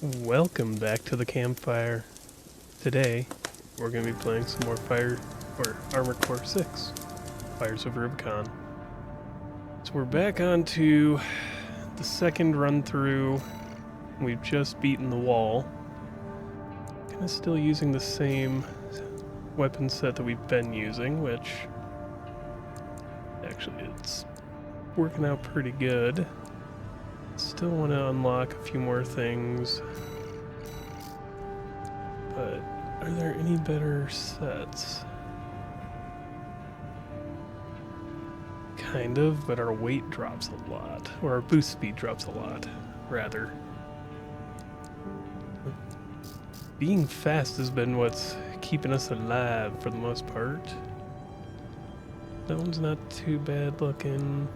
Welcome back to the campfire. Today, we're going to be playing some more Armored Core 6, Fires of Rubicon. So we're back onto the second run through. We've just beaten the wall. Kind of still using the same weapon set that we've been using, which actually it's working out pretty good. Still want to unlock a few more things, but are there any better sets? Kind of, but our weight drops a lot, or our boost speed drops a lot, rather. Being fast has been what's keeping us alive for the most part. That one's not too bad looking.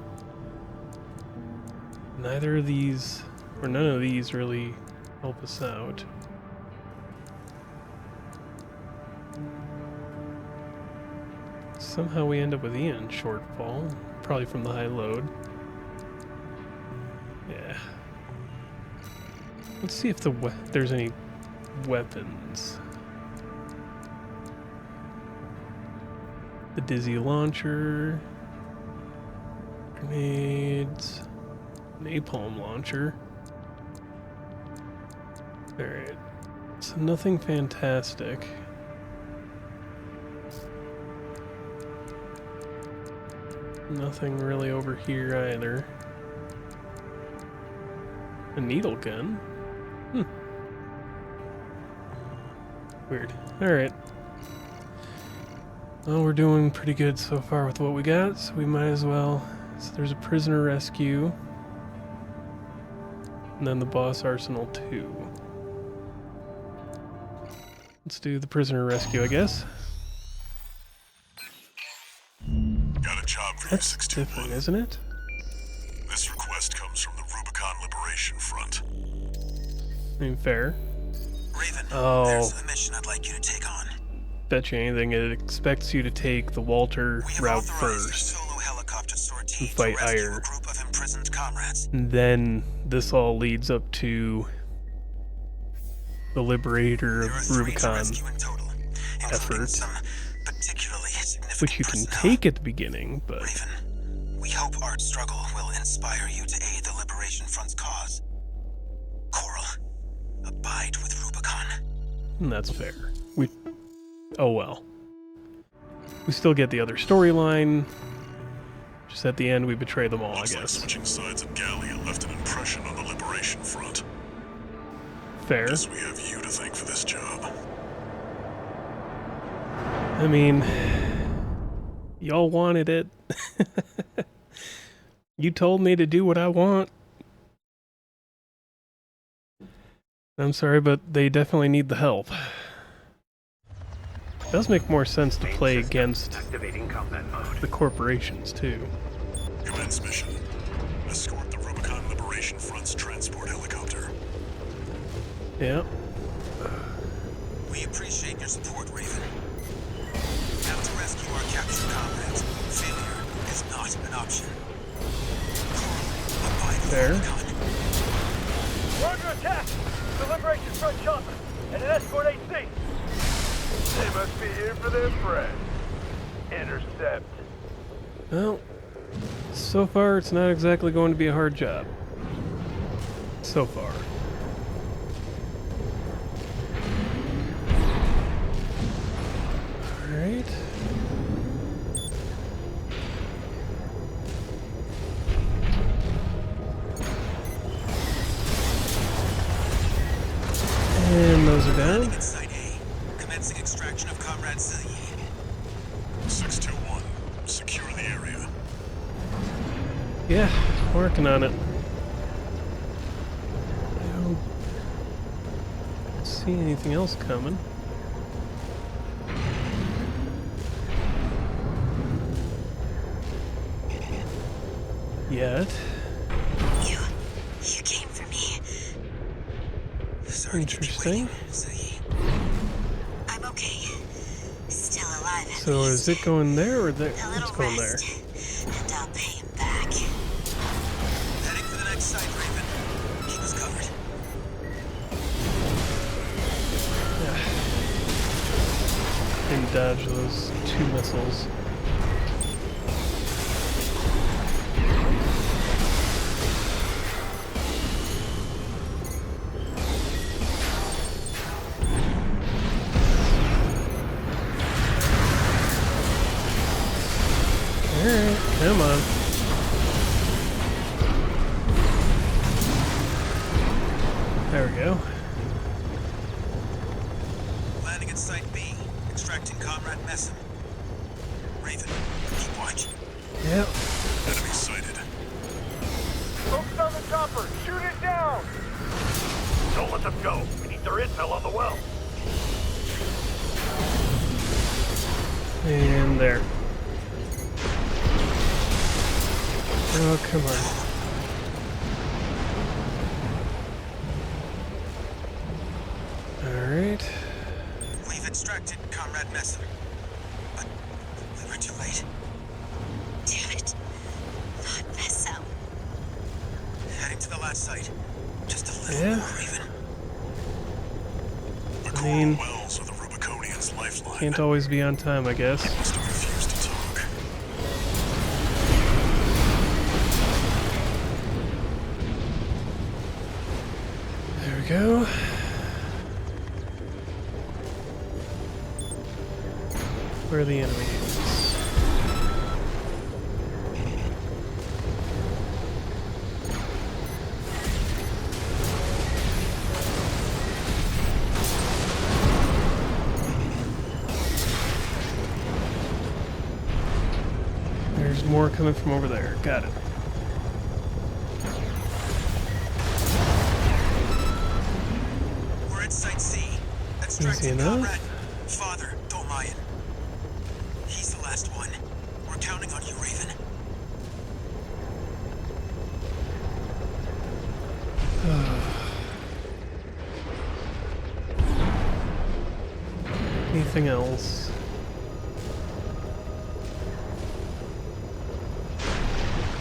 Neither of these, or none of these, really help us out. Somehow we end up with Ian shortfall, probably from the high load. Yeah. Let's see if there's any weapons. The dizzy launcher, grenades. Napalm launcher. Alright. So nothing fantastic. Nothing really over here either. A needle gun? Weird. Alright. Well, we're doing pretty good so far with what we got, so we might as well. So there's a prisoner rescue. And then the boss arsenal 2. Let's do the prisoner rescue, I guess. Got a job for That's you, 621. different, isn't it? This request comes from the Rubicon Liberation Front. I mean, fair. Raven, Oh. there's a mission I'd like you to take on. Bet you anything, it expects you to take the Walter We have route authorized first. a solo helicopter sortie And fight to rescue Ire. a group of imprisoned comrades. And then this all leads up to the Liberator There are of 3 to Rubicon rescue in total, including effort, some particularly significant which you can personnel. take at the beginning, but Raven, we hope Art's struggle will inspire you to aid the Liberation Front's cause. Coral, abide with Rubicon. that's fair. Oh well. We still get the other storyline. Just at the end, we betray them all, Looks I like guess. switching sides at Gallia left an impression on the Liberation Front. Fair. Guess we have you to thank for this job. I mean, y'all wanted it. You told me to do what I want. I'm sorry, but they definitely need the help. It does make more sense to play against the corporations, too. Commence mission. Escort the Rubicon Liberation Front's transport helicopter. Yeah. We appreciate your support, Raven. Now to rescue our captured comrades. Failure is not an option. Coral, abide with Fair. Rubicon. We're under attack! The Liberation Front chopper and an escort AC! They must be here for their friend. Intercept. Well, so far it's not exactly going to be a hard job. So far. Alright. And those are down. Landing at Site A. Commencing extraction of Comrade Zillier. 621. Secure the area. Yeah, working on it. I don't see anything else coming. Yet. You came for me. Sorry to keep you Interesting. waiting, Zillier. I'm okay. Still alive at So is least. it going there or there? A little It's going there. rest, and I'll pay him back. Heading for the next site, Raven. Keep us covered. dodge those 2 missiles. Alright, come on. There we go. Landing at Site B, extracting Comrade Messon. Raven, keep watch. Yep. Enemy sighted. Focus on the chopper. Shoot it down. Don't let them go. We need their intel on the well. And there. Oh, come on. Alright. We've extracted Comrade Messon. But we were too late. Damn it. Not mess up. Heading to the last site. Just a little Yeah. more, Raven. The I coral mean, wells are the Rubiconians' lifeline. can't always be on time, I guess. Must have refused to talk. There we go. Where are the enemies? There's more coming from over there. Got it. We're at Site C. Easy Extracting enough. Comrade Father Dolmayan. He's the last one. We're counting on you, Raven. Anything else?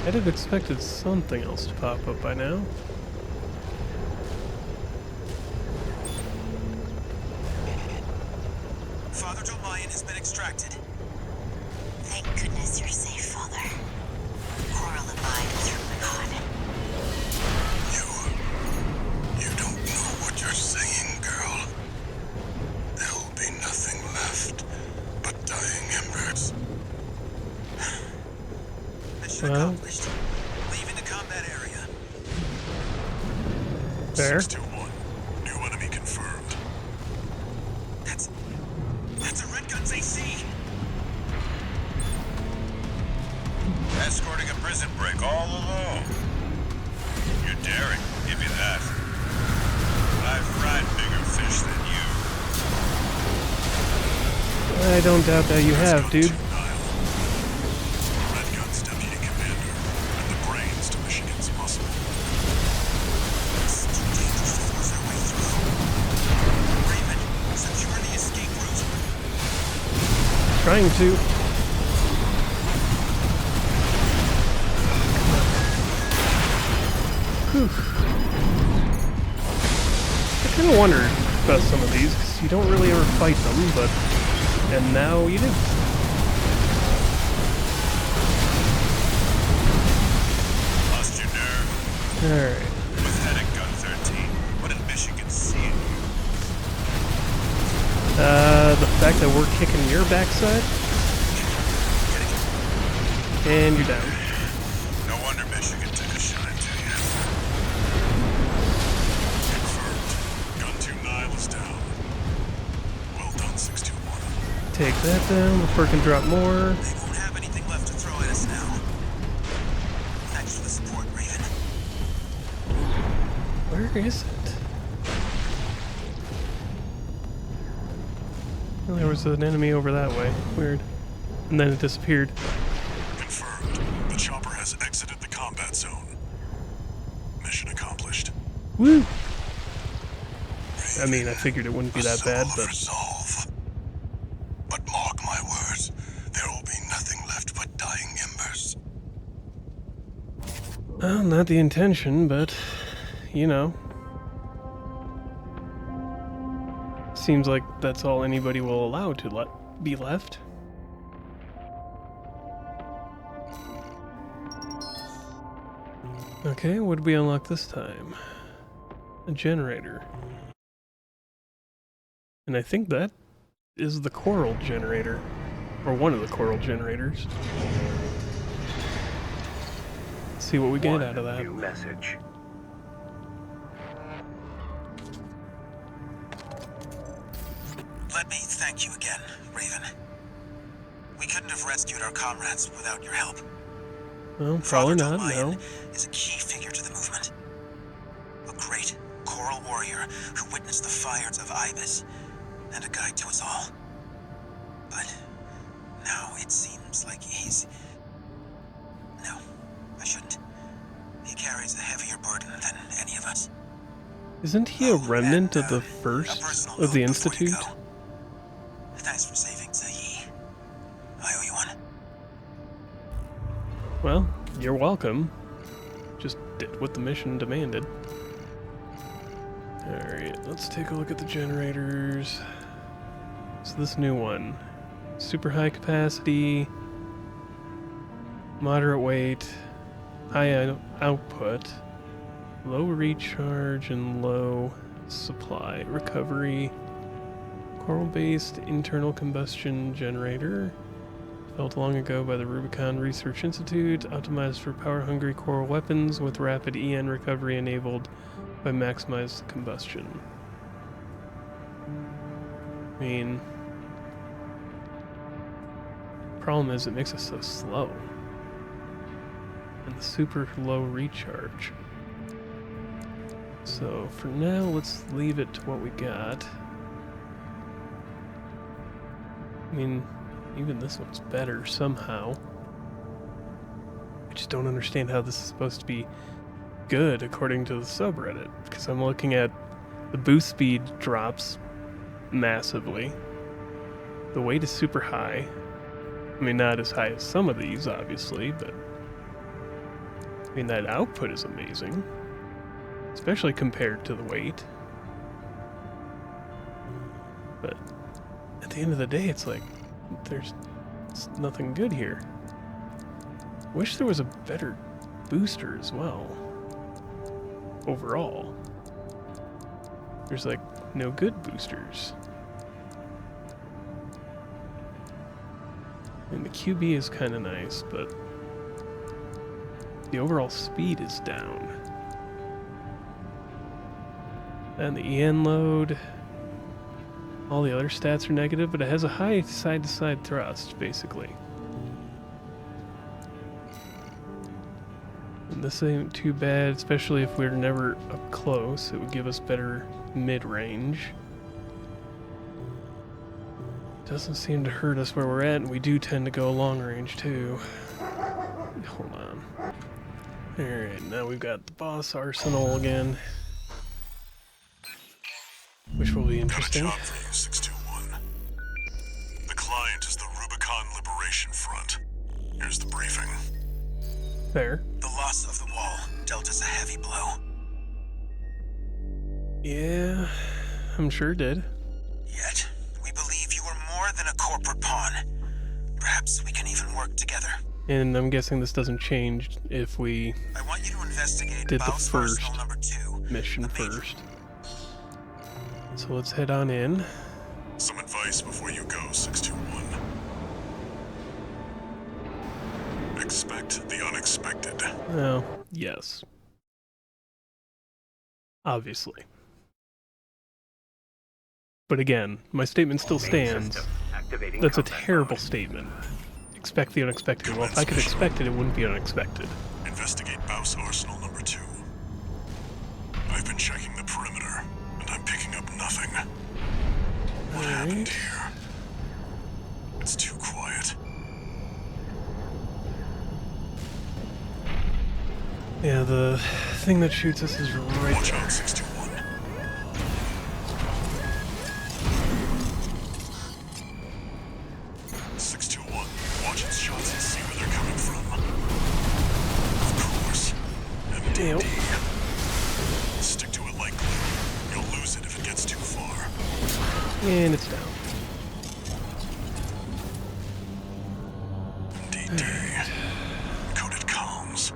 I'd have expected something else to pop up by now. Father Dolmayan has been extracted. Thank goodness you're safe, Father. Coral and mine is Rubicon. You don't know what you're saying, girl. There'll be nothing left but dying embers. Mission Well. accomplished. Leaving the combat area. There. 621. New enemy confirmed. That's a Red Gun's AC. Escorting a prison break all alone. You're daring, give you that. I've fried bigger fish than you. I don't doubt that you have, dude. Red Gun's deputy commander and the brains to Michigan's muscle. It's too dangerous to force our way through. Raven, secure the escape route. Trying to. Whew. I kind of wondered about some of these, because you don't really ever fight them, but... And now you do. Lost your nerve? Alright. With head at gun 13, what did Michigan see in you? The fact that we're kicking your backside. And you're down. No wonder Michigan took a shine to you. Confirmed. Gun 2 Nile is down. Well done, 621. Take that down before it can drop more. They won't have anything left to throw at us now. Thanks for the support, Raven. Where is it? Well, there was an enemy over that way. Weird. And then it disappeared. Confirmed. The chopper has exited the combat zone. Mission accomplished. Woo! I mean, I figured it wouldn't be that bad, Symbol of but... resolve. But mark my words, there will be nothing left but dying embers. Well, not the intention, but... You know. Seems like that's all anybody will allow to be left. Okay, what did we unlock this time? A generator. And I think that is the coral generator. Or one of the coral generators. Let's see what we get out of that. New message. Let me thank you again, Raven. We couldn't have rescued our comrades without your help. Well, probably Father not, no. Dolmayan is a key figure to the movement. A great coral warrior who witnessed the fires of Ibis and a guide to us all. But now it seems like he's... No, I shouldn't. He carries a heavier burden than any of us. Isn't he a remnant and, of the a first personal of the note before you Institute? go. Thanks for saving Zayi. I owe you one. Well, you're welcome. Just did what the mission demanded. Alright, let's take a look at the generators. So this new one. Super high capacity, moderate weight, high output, low recharge, and low supply. Recovery. Coral-based internal combustion generator. Developed long ago by the Rubicon Research Institute. Optimized for power-hungry coral weapons with rapid EN recovery enabled by maximized combustion. I mean... problem is it makes us so slow. And the super low recharge. So for now, let's leave it to what we got. I mean, even this one's better somehow. I just don't understand how this is supposed to be good according to the subreddit, because I'm looking at the boost speed drops massively. The weight is super high. I mean, not as high as some of these, obviously, but I mean, that output is amazing, especially compared to the weight. But at the end of the day, it's like, there's nothing good here. Wish there was a better booster as well. Overall. There's like no good boosters. And the QB is kind of nice, but the overall speed is down. And the EN load, all the other stats are negative, but it has a high side-to-side thrust, basically. And this ain't too bad, especially if we're never up close. It would give us better mid-range. Doesn't seem to hurt us where we're at, and we do tend to go long range too. Hold on. Alright, now we've got the boss arsenal again. Which will be Got a interesting. job for you, 621. The client is the Rubicon Liberation Front. Here's the briefing. There. The loss of the wall dealt us a heavy blow. Yeah, I'm sure it did. Yet, we believe you were more than a corporate pawn. Perhaps we can even work together. And I'm guessing this doesn't change if we I want you to investigate did the Baus first Arsenal number 2. mission the major- first. So let's head on in. Some advice before you go, 621. Expect the unexpected. Oh, yes. Obviously. But again, my statement still stands. Activating That's a combat terrible mode. statement. Expect the unexpected. Well, if I could expect it, it wouldn't be unexpected. Investigate Baus Arsenal number 2. I've been checking the perimeter, and I'm picking up nothing. What happened here? It's too quiet. Yeah, the thing that shoots us is right Watch there. out, 621. 621. Watch its shots and see where they're coming from. Of course. Damn. MDD. Stick to it like glue. You'll lose it if it gets too far. And it's down. day. Encoded comms.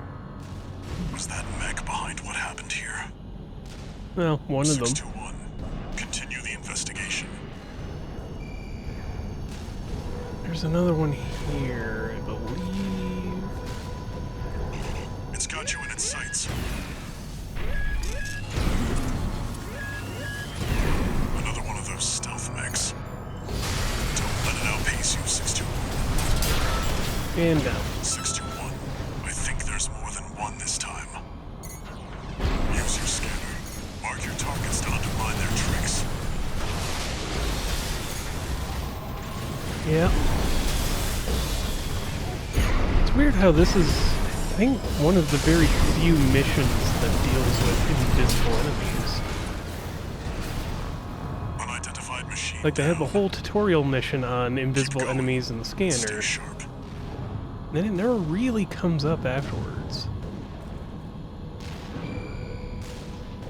Was that mech behind what happened here? Well, one of them. 621. Continue the investigation. There's another one here, I believe. It's got you in its sights. Another one of those stealth mechs. Don't let it outpace you, 621. And down. 621. I think there's more than one this time. Use your scanner. Mark your targets to undermine their tricks. Yeah. It's weird how this is, I think, one of the very few missions that deals with invisible enemies. Unidentified machine. Like, they have a down. whole tutorial mission on invisible Keep going. enemies in the Stay scanner, sharp. then it never really comes up afterwards.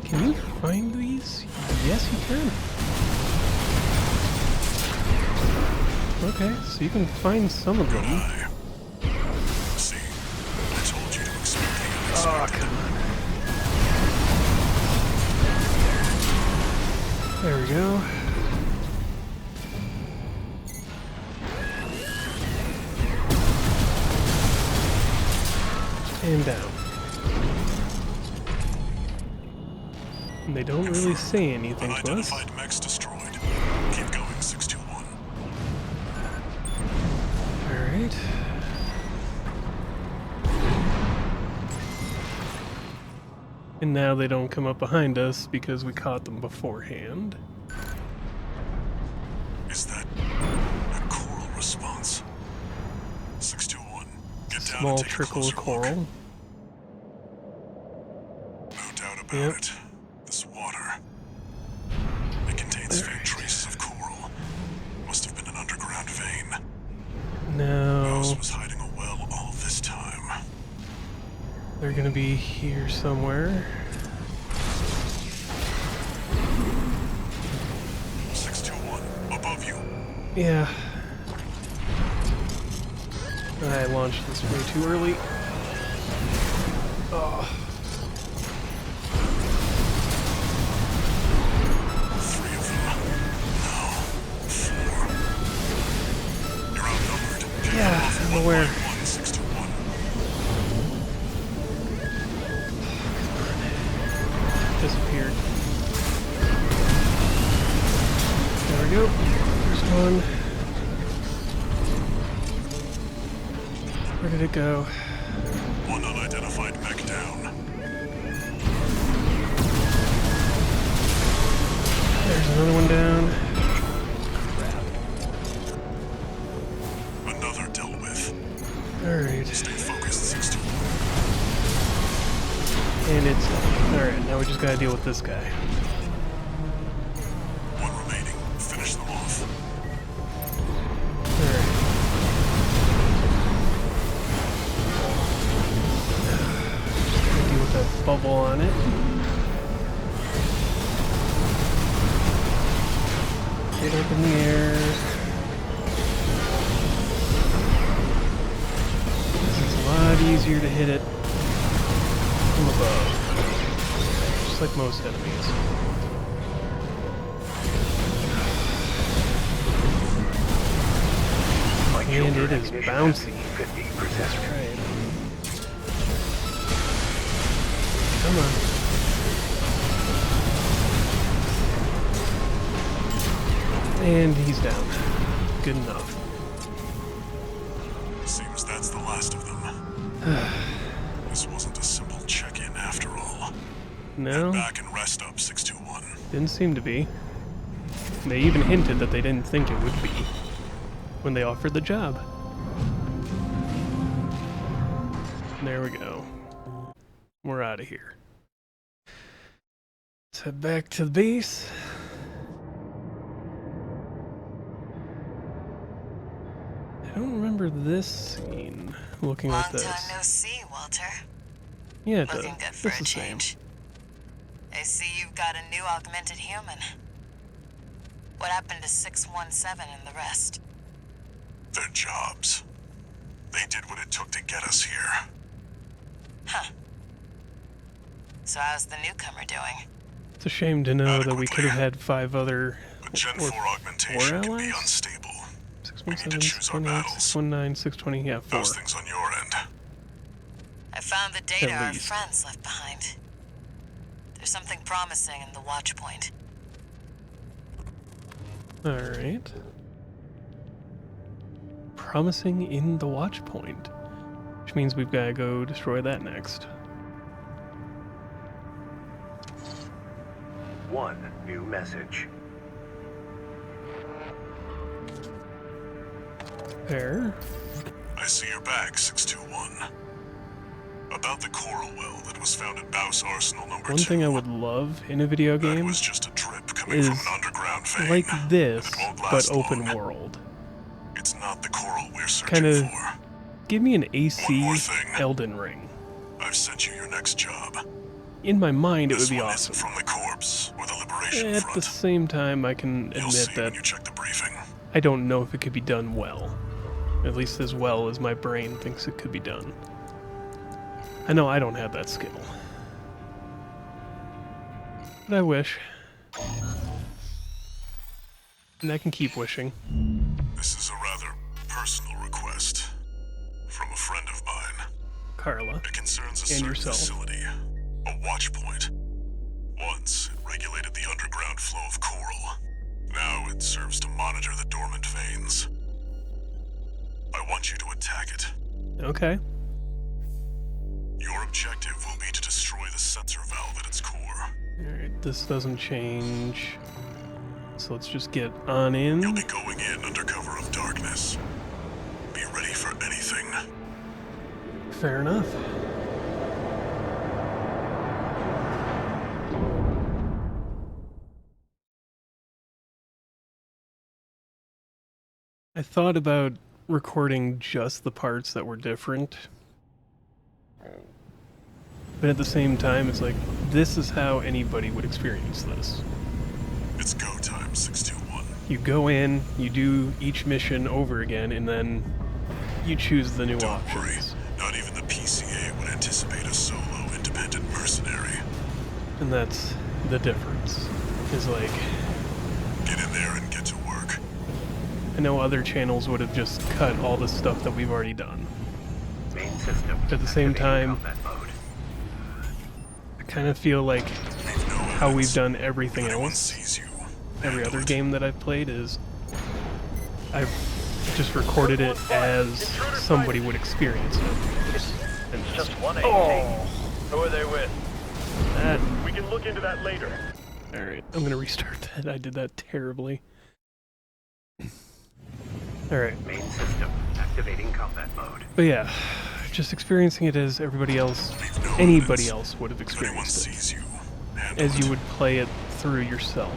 Can you find these? Yes, you can. Okay, so you can find some of them. Eye. See, I told you to expect the Oh, unexpected. come on. There we go. And down. And they don't really say anything to us. Unidentified mechs destroyed. Keep going, 621. Alright. And now they don't come up behind us because we caught them beforehand. Is that a coral response? 621. Get down Small and take a trickle of closer look. coral. No doubt about Yep. it. This water. It contains faint traces of coral. Must have been an underground vein. No. Mouse was hiding a well all this time. They're gonna be here somewhere. 621. Above you. Yeah. I launched this way too early. Oh. 3 of them. No. 4. You're outnumbered. Pick Yeah, them off I'm one aware. by one, 621. Disappeared. There we go. There's one. Where did it go? One unidentified mech down. There's another one down. Another dealt with. Alright. Stay focused, 621. And it's done. Alright, now we just gotta deal with this guy. One remaining. Finish them off. Alright. Just gotta deal with that bubble on it. Get up in the air. This is a lot easier to hit it from above. Just like most enemies. And it is bouncy. 50%. That's right. Come on. And he's down. Good enough. Seems that's the last of them. This wasn't a simple check-in after all. No, Back and rest up, 621. didn't seem to be. They even hinted that they didn't think it would be when they offered the job. There we go. We're out of here. Let's head back to the base. I don't remember this scene looking Long like this. time no see, Walter. Yeah, it does. Looking good for It's a the same. change. I see you've got a new augmented human. What happened to 617 and the rest? Their jobs. They did what it took to get us here. Huh. So how's the newcomer doing? It's a shame to know that we could have had 5 other But Gen or 4 augmentation can be allies? unstable. 617, choose our 618, battles. 619, 620, yeah, 4. How's things on your end? I found the data At our least. friends left behind. There's something promising in the watch point. Alright. Promising in the watch point. Which means we've got to go destroy that next. One new message. There. I see you're back, 621. About the coral well that was found at Baus Arsenal number 2. One thing I would love in a video That game was just a drip coming is from an underground vein. like this, and it won't but last open long. world. It's not the coral we're searching Kinda for. Give me an One AC more thing. Elden Ring. I've sent you your next job. In my mind, it This would be one awesome. isn't from the corpse or the Liberation At the Front. same time, I can You'll admit see that when you check the briefing. I don't know if it could be done well. At least as well as my brain thinks it could be done. I know I don't have that skill. But I wish. And I can keep wishing. This is a rather personal request from a friend of mine. Carla. It concerns a And certain yourself. facility, a watch point. Once, it regulated the underground flow of coral. Now it serves to monitor the dormant veins. I want you to attack it. Okay. Your objective will be to destroy the sensor valve at its core. Alright, this doesn't change. So let's just get on You'll in. be going in under cover of darkness. Be ready for anything. Fair enough. I thought about recording just the parts that were different. But at the same time, it's like, this is how anybody would experience this. It's go time, 621. You go in, you do each mission over again, and then you choose the new Don't worry, options. not even the PCA would anticipate a solo independent mercenary. And that's the difference. Is like, Get in there and get to work. I know other channels would have just cut all the stuff that we've already done. Main system. At the same activating time, combat mode. I kind of feel like Leave no how we've evidence. done everything If anyone else, sees you, every handle other it. game that I've played, is I've just recorded it as somebody would experience it. It's just one AC. Oh, Who are they with? that. We can look into that later. Alright, I'm gonna restart that. I did that terribly. Alright, Main system. Activating combat mode. but yeah, just experiencing it as everybody else, Leave no anybody evidence. else would have If anyone experienced it. sees you, handle As it. you would play it through yourself.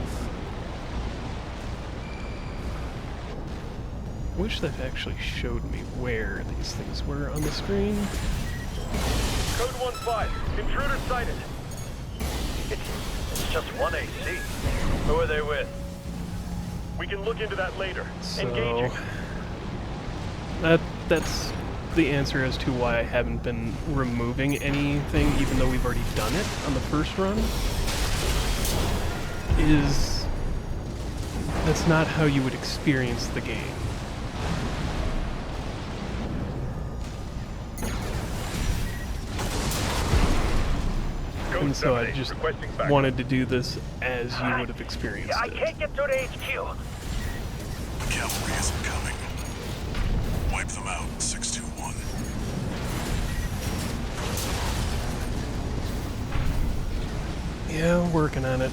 Wish that actually showed me where these things were on the screen. Code 1-5. Intruder sighted. It's just one AC. Who are they with? We can look into that later. So Engaging. that's the answer as to why I haven't been removing anything, even though we've already done it on the first run. Is that's not how you would experience the game. Code And so I 7-8, just requesting backup. wanted to do this as you would have experienced I it. can't get through to HQ. The cavalry isn't coming. Wipe them out, 621. Yeah, I'm working on it.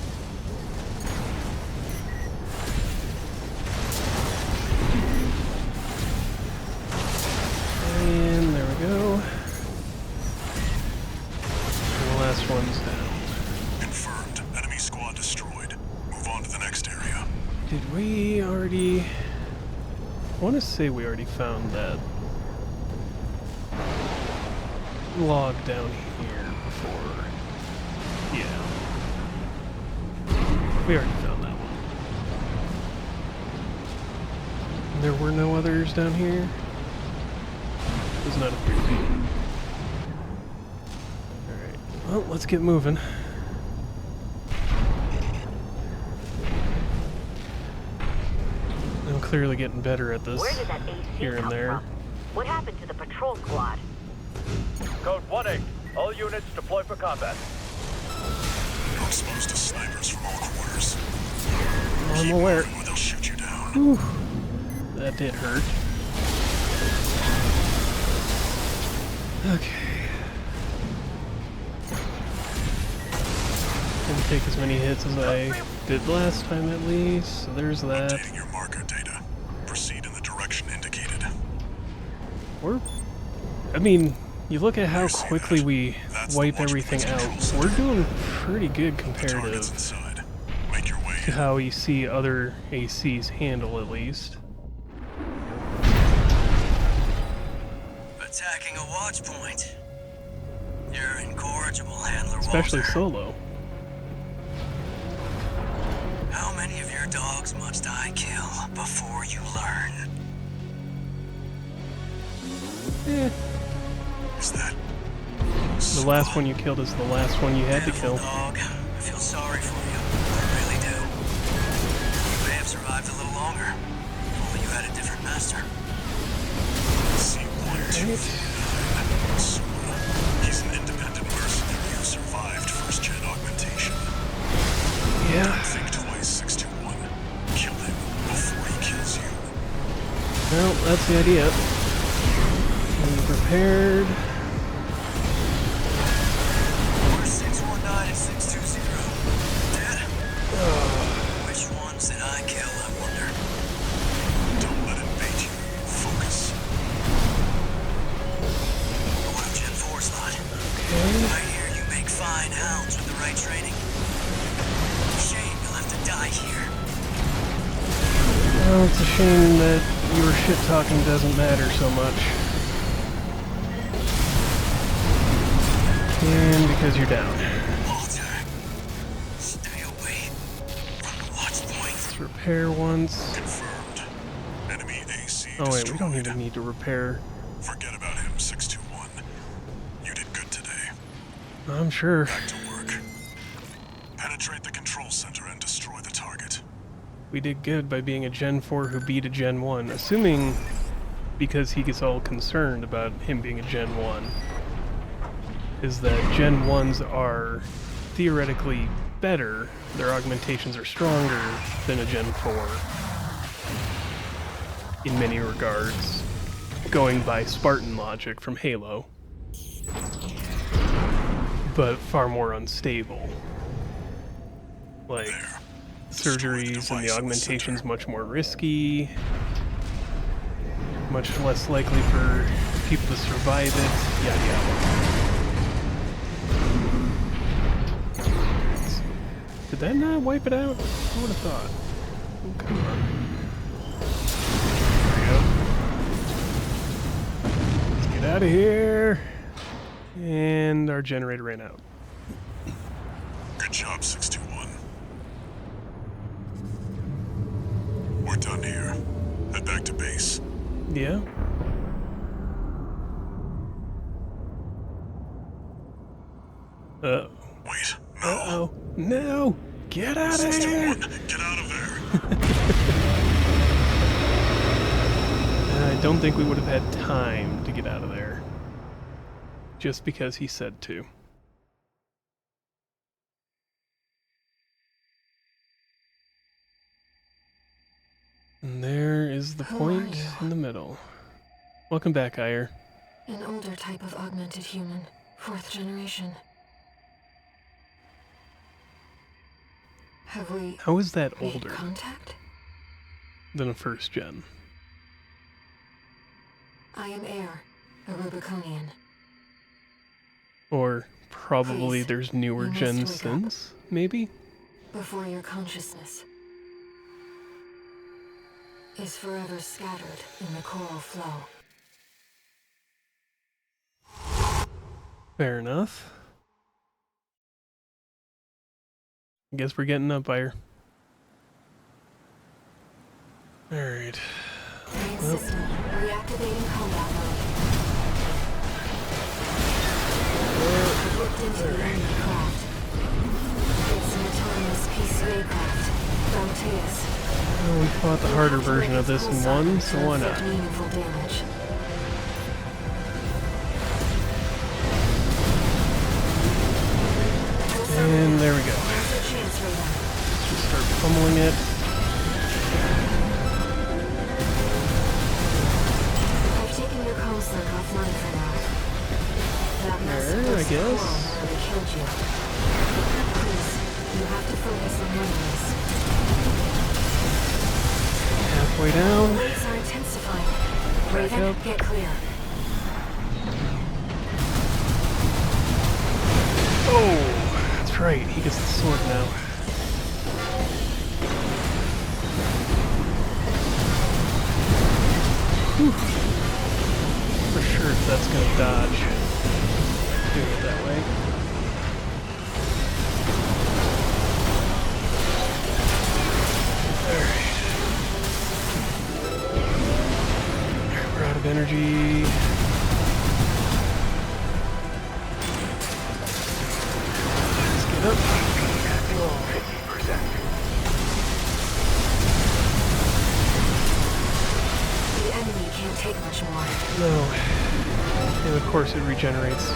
And there we go. And the last one's down. Confirmed. Enemy squad destroyed. Move on to the next area. Did we already... I want to say we already found that log down here before. Yeah. We already found that one. There were no others down here? Does not appear to be. Alright, well, let's get moving. I'm clearly getting better at this Where did that AC here and come there. from? What happened to the patrol squad? Code 1-8. All units deploy for combat. You're exposed to snipers from all quarters. I'm Keep aware. moving or they'll shoot you down. Whew. That did hurt. Okay. Didn't take as many hits as I did last time at least, so there's that. Updating your marker data. Proceed in the direction indicated. I mean, you look at how quickly we wipe everything out, we're doing pretty good Targets comparative inside. Make your way to how you see other ACs handle, at least. Attacking a watch point. You're incorrigible, Handler Especially Walter. solo. How many of your dogs must I kill before you learn? Eh, Is that the last one you killed is the last one you had to Pitiful kill. dog. I feel sorry for you. I really do. You may have survived a little longer. If only you had a different master. C-129? Sula. He's an independent mercenary who survived first-gen augmentation. Yeah. Think twice, 621. Kill him before he kills you. Well, that's the idea. Be prepared. Where's 619 and 620? Dead? Which ones did I kill, I wonder? Don't let it bait you. Focus. What of Gen 4's lot? Okay. I hear you make fine hounds with the right training. Shame you'll have to die here. Well, it's a shame that your shit-talking doesn't matter so much. And because you're down. Walter, stay away from the watch point. Let's repair once. Confirmed. Enemy AC Oh wait, we don't destroyed. even need to repair. Forget about him, 621. You did good today. I'm sure. Back to work. Penetrate the control center and destroy the target. We did good by being a Gen 4 who beat a Gen 1, assuming because he gets all concerned about him being a Gen 1, is that Gen 1s are theoretically better, their augmentations are stronger than a Gen 4 in many regards, going by Spartan logic from Halo, but far more unstable. Like, There. surgeries and the augmentation's much more risky, much less likely for people to survive it, yada yada. Did that not wipe it out? I would have thought. Oh, come on. There we go. Let's get out of here. And our generator ran out. Good job, 621. We're done here. Head back to base. Yeah? Wait, no. Uh-oh. No! Get out of here! 621, get out of there. I don't think we would have had time to get out of there. Just because he said to. And there is the Who point are you? in the middle. Welcome back, Ire. An older type of augmented human, 4th generation. Have we How is that made older contact? than a first gen? I am Air, a Rubiconian. Or probably Please, there's newer you must gens wake up. since, maybe? Before your consciousness is forever scattered in the coral flow. Fair enough. I guess we're getting up, Ire. Alright. Main system reactivating combat mode. I looked into the enemy craft. It's an autonomous PCA craft. Prometheus. Well, we fought the harder version of this in one, so why not? Meaningful damage. And there we go. There's a chance, Raven. Let's just start pummeling it. I've taken your comm slug offline for now. That There, I massive guess. would have killed you. Please, you have to focus on winning this. Halfway down. Lights are intensifying. Back Raven, up. get clear. Oh, that's right. He gets the sword now. Whew. For sure if that's gonna dodge. Do it that way. Alright. We're out of energy. Let's get up. 50%. The enemy can't take much more. No. And of course it regenerates.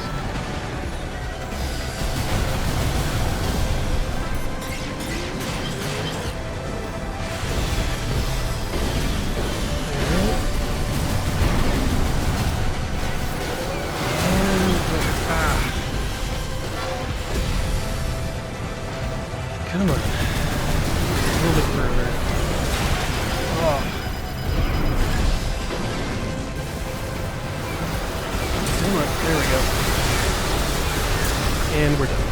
Come on. A little bit further. Oh. Come on, there we go. And we're done.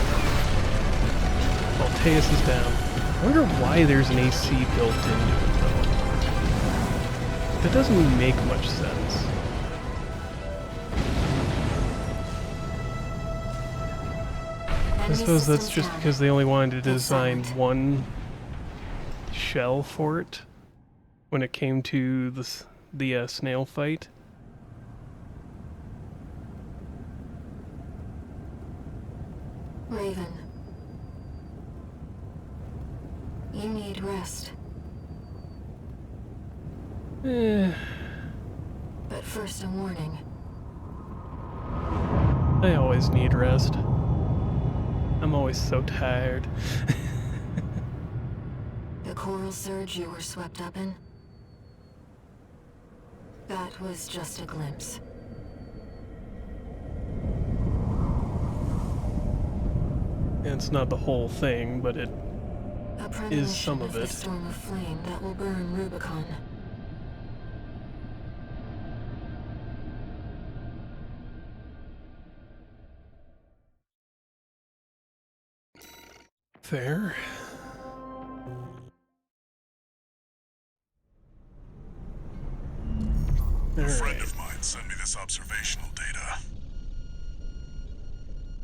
Alteus is down. I wonder why there's an AC built into it, though. That doesn't make much sense. I suppose that's just because they only wanted to design one shell for it when it came to the snail fight. Raven. You need rest. But first a warning. I always need rest. I'm always so tired. The coral surge you were swept up in? That was just a glimpse. And it's not the whole thing, but it A is some premonition of the it. storm of flame that will burn Rubicon. Fair. A friend of mine sent me this observational data.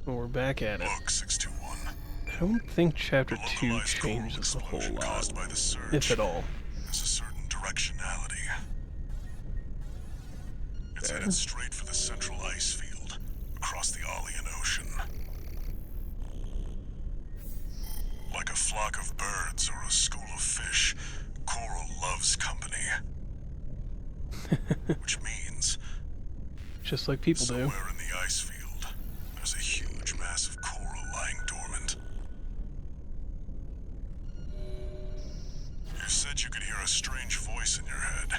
Well, we're back at it. Look, 621. I don't think Chapter The 2 localized coral changes a whole explosion lot, caused by the surge if at all. has a certain directionality. It's Fair. headed straight for the central ice field, across the Arlean Ocean. Like a flock of birds or a school of fish, coral loves company. Which means, Just like people do. somewhere in the ice field, there's a huge mass of coral lying dormant. You said you could hear a strange voice in your head.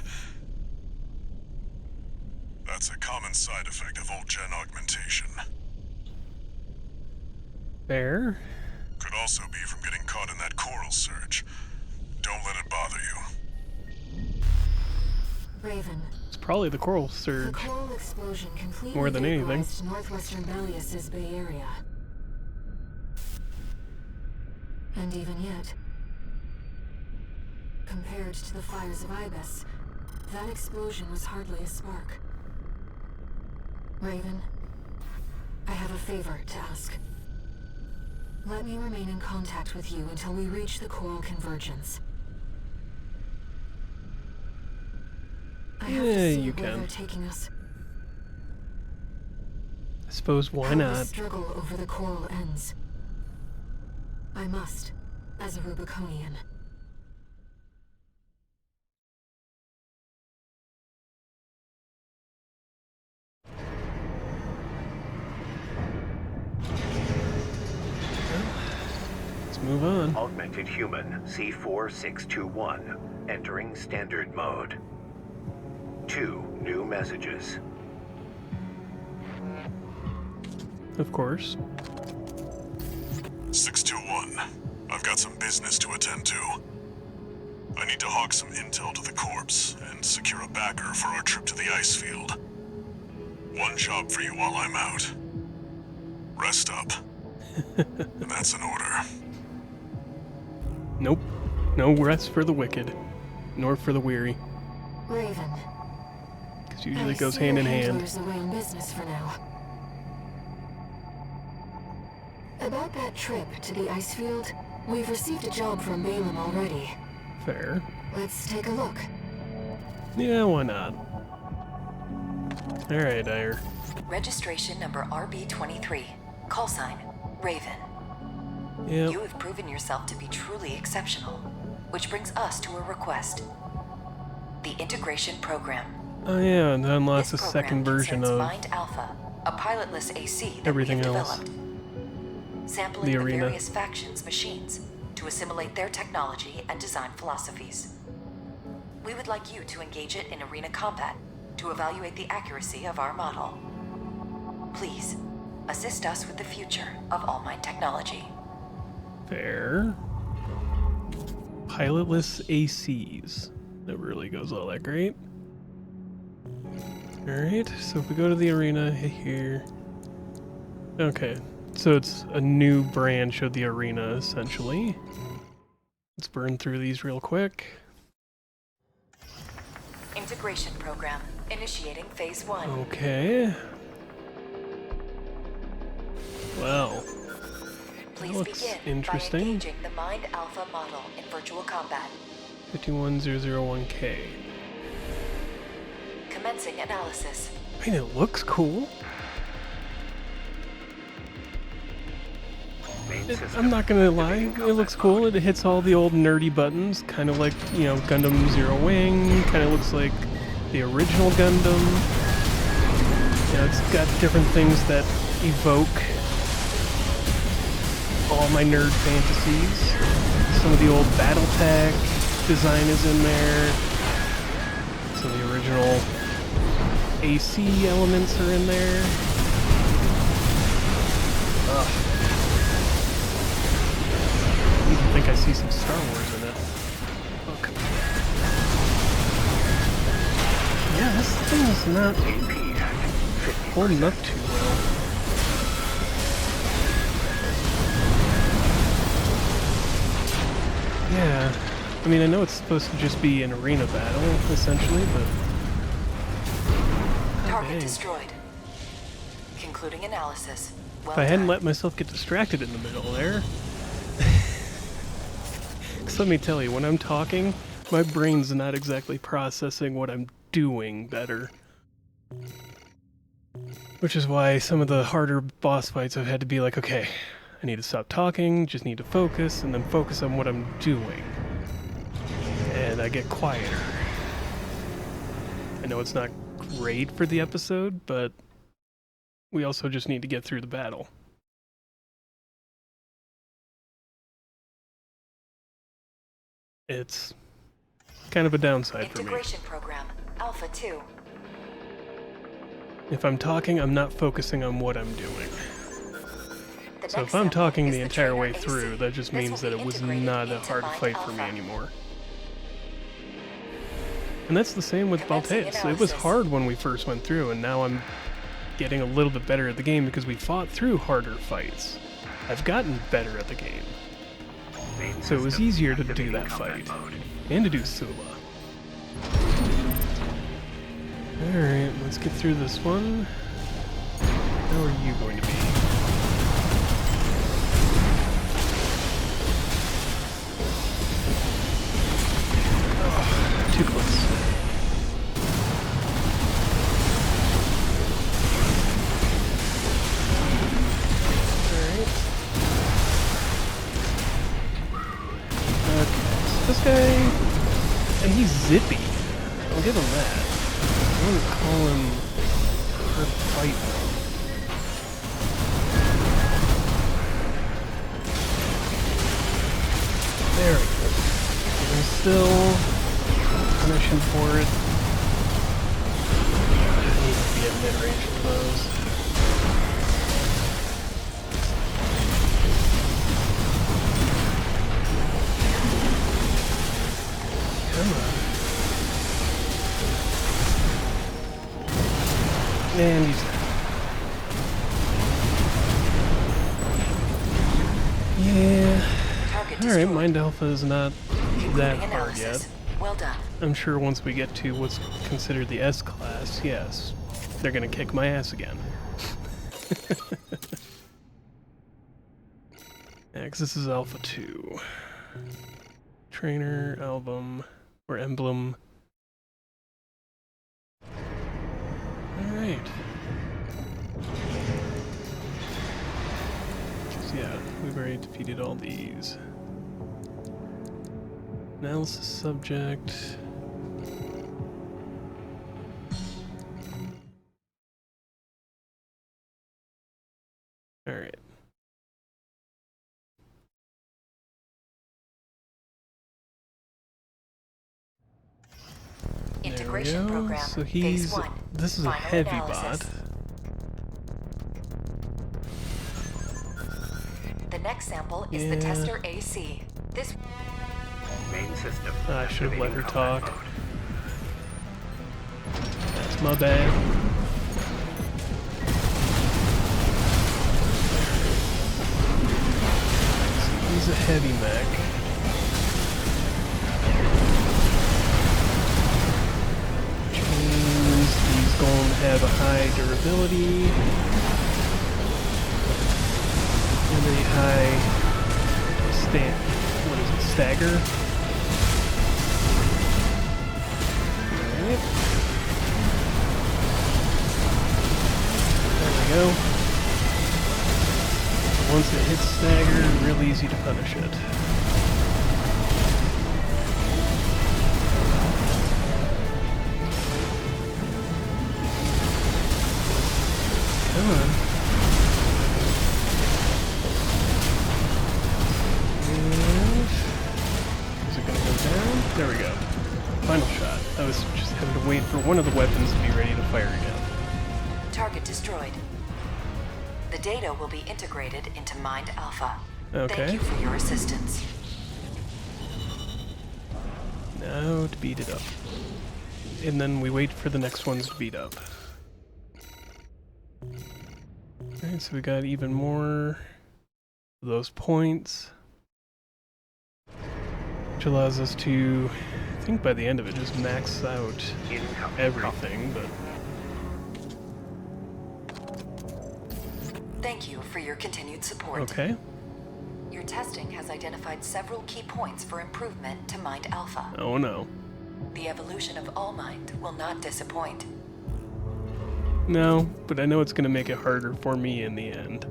That's a common side effect of old-gen augmentation. Fair. Could also be from getting caught in that coral surge. Don't let it bother you. Raven. It's probably the coral The surge. coral explosion completely More than anything. vaporized northwestern Belius's Bay Area. And even yet, compared to the fires of Ibis, that explosion was hardly a spark. Raven, I have a favor to ask. Let me remain in contact with you until we reach the coral convergence. I have Yeah, to see you where can. they're taking us. Suppose why How not? the struggle over the coral ends. I must, as a Rubiconian. Let's move on. Augmented human C4621 entering standard mode. 2 new messages. Of course. 621. I've got some business to attend to. I need to hawk some intel to the corpse and secure a backer for our trip to the ice field. One job for you while I'm out. Rest up. And that's an order. Nope. No rest for the wicked, nor for the weary. Raven. Because usually it goes hand in hand. Handler's away on business for now. About that trip to the ice field, we've received a job from Balaam already. Fair. Let's take a look. Yeah, why not? Alright, Ire. Registration number RB23. Call sign, Raven. Yep. You have proven yourself to be truly exceptional, which brings us to a request. The integration program. Oh yeah, and then lots This of program second version concerns of Mind Alpha, a pilotless AC that everything we have else. developed. Sampling The the arena. various factions' machines to assimilate their technology and design philosophies. We would like you to engage it in arena combat to evaluate the accuracy of our model. Please, assist us with the future of All Might technology. Fair. Pilotless ACs. That really goes all that great. Alright, so if we go to the arena, hit here. Okay, so it's a new branch of the arena, essentially. Let's burn through these real quick. Integration program initiating phase 1. Okay. Well, Please looks begin interesting. by engaging the Mind Alpha model in virtual combat. 51001K. Commencing analysis. I mean, it looks cool. I'm not gonna lie, it looks cool. It hits all the old nerdy buttons, kind of like, you know, Gundam Zero Wing. Kind of looks like the original Gundam. You know, it's got different things that evoke all my nerd fantasies. Some of the old BattleTech design is in there. Some of the original AC elements are in there. Ugh. I think I see some Star Wars in it. Look. Yeah, this thing is not holding up too well. Yeah, I mean, I know it's supposed to just be an arena battle, essentially, but... Target dang. destroyed. Concluding analysis. Well If I hadn't done. let myself get distracted in the middle there... Because let me tell you, when I'm talking, my brain's not exactly processing what I'm doing better. Which is why some of the harder boss fights I've had to be like, okay, I need to stop talking, just need to focus, and then focus on what I'm doing. And I get quieter. I know it's not great for the episode, but we also just need to get through the battle. It's kind of a downside for me. Integration program Alpha 2. If I'm talking, I'm not focusing on what I'm doing. The So next if I'm sample talking is the entire trainer way AC. through, that just This means will that be it was integrated not a into hard Mind fight for me Alpha. anymore. And that's the same with Commencing Balteus. It was analysis. hard when we first went through, and now I'm getting a little bit better at the game because we fought through harder fights. I've gotten better at the game. So it was easier to do that fight. And to do Sula. Alright, let's get through this one. How are you going to be? Oh, too close. This guy, and he's zippy. I'll give him that. I wouldn't call him hard to fight though. There we go. And still punish him for it. I need to be at mid-range for those. Come on. And he's dead. Yeah. Alright, Mind Alpha is not that hard yet. Well done. I'm sure once we get to what's considered the S class, yes, they're gonna kick my ass again. Yeah, 'cause this is Alpha 2. Trainer, album, or emblem. Alright. So yeah, we've already defeated all these. Analysis subject. Alright. Integration program. So Phase 1. This is a Final heavy analysis. bot. The next sample is the tester AC. This Main system. I should have let her activating talk. combat mode. That's my bad. So he's a heavy mech. Which means he's going to have a high durability and a high stagger. Alright. There we go. Once it hits stagger, real easy to punish it. Come on. And is it gonna go down? There we go. Final shot. I was just having to wait for one of the weapons to be ready to fire again. target destroyed. The data will be integrated into Mind Alpha. Okay. Thank you for your assistance. Now to beat it up. And then we wait for the next ones to beat up. Alright, so we got even more of those points. Which allows us to, I think by the end of it, just max out everything, but... Thank you for your continued support. Okay. Your testing has identified several key points for improvement to Mind Alpha. Oh no. The evolution of All Mind will not disappoint. No, but I know it's gonna make it harder for me in the end.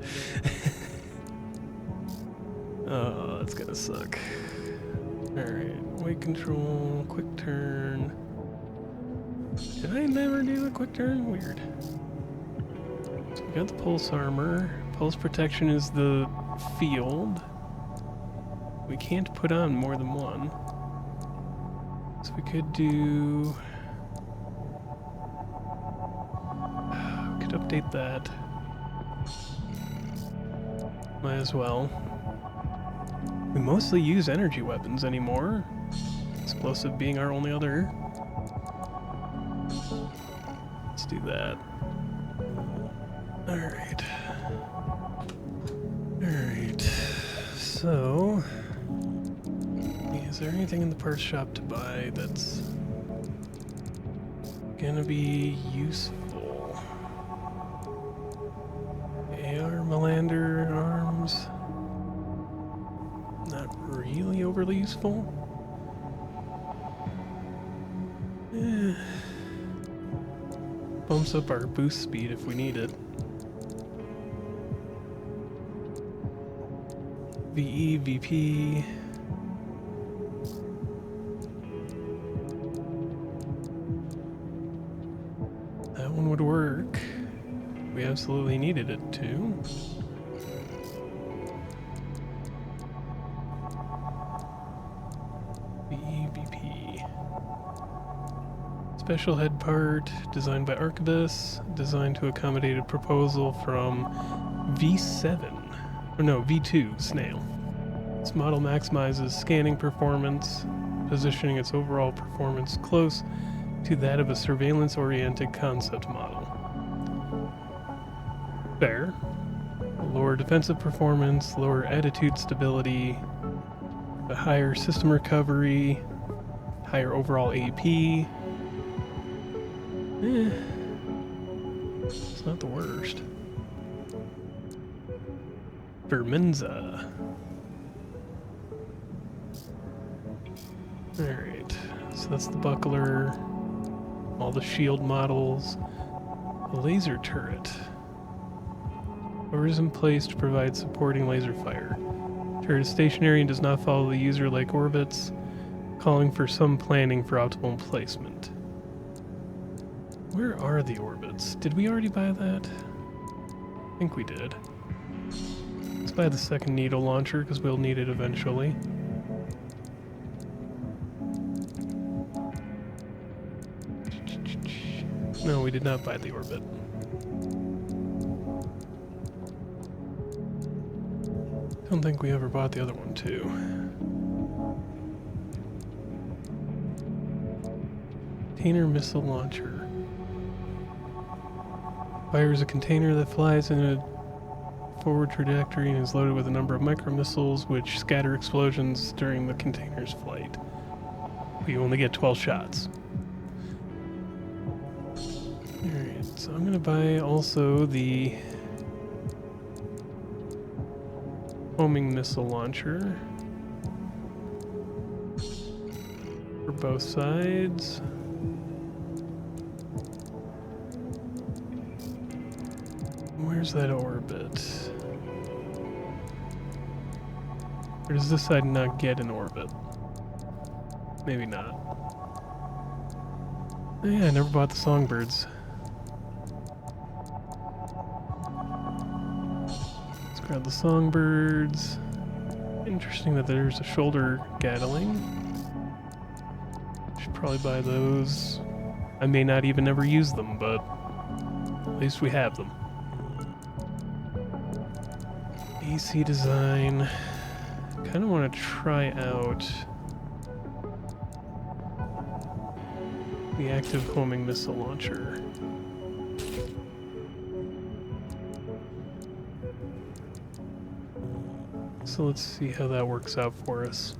Oh, that's gonna suck. Alright, weight control, quick turn. Did I never do the quick turn? Weird. So we got the pulse armor. Pulse protection is the field. We can't put on more than one. So we could do... we could update that. Might as well. We mostly use energy weapons anymore. Explosive being our only other. Let's do that. Alright. Alright. So... is there anything in the parts shop to buy that's gonna be useful? AR Melander arms. Not really overly useful. Eh. Bumps up our boost speed if we need it. VE, VP. one would work. We absolutely needed it to. BP. Special head part designed by Arquebus, designed to accommodate a proposal from V2 Snail. This model maximizes scanning performance, positioning its overall performance close to that of a surveillance-oriented concept model. Fair. Lower defensive performance, lower attitude stability, a higher system recovery, higher overall AP. It's not the worst. Vermenza. Alright, so that's the buckler, all the shield models, a laser turret. Is in place to provide supporting laser fire. Turret is stationary and does not follow the user like orbits, calling for some planning for optimal placement. Where are the orbits? Did we already buy that? I think we did. Let's buy the second needle launcher because we'll need it eventually. No, we did not buy the orbit. I don't think we ever bought the other one too. Container missile launcher. Fires a container that flies in a forward trajectory and is loaded with a number of micro-missiles which scatter explosions during the container's flight. We only get 12 shots. Alright, so I'm gonna buy also the homing missile launcher for both sides. Where's that orbit? Or does this side not get an orbit? Maybe not. Oh yeah, I never bought the songbirds. Let's grab the songbirds. Interesting that there's a shoulder Gatling. Should probably buy those. I may not even ever use them, but at least we have them. AC design. Kind of want to try out the active homing missile launcher. So let's see how that works out for us.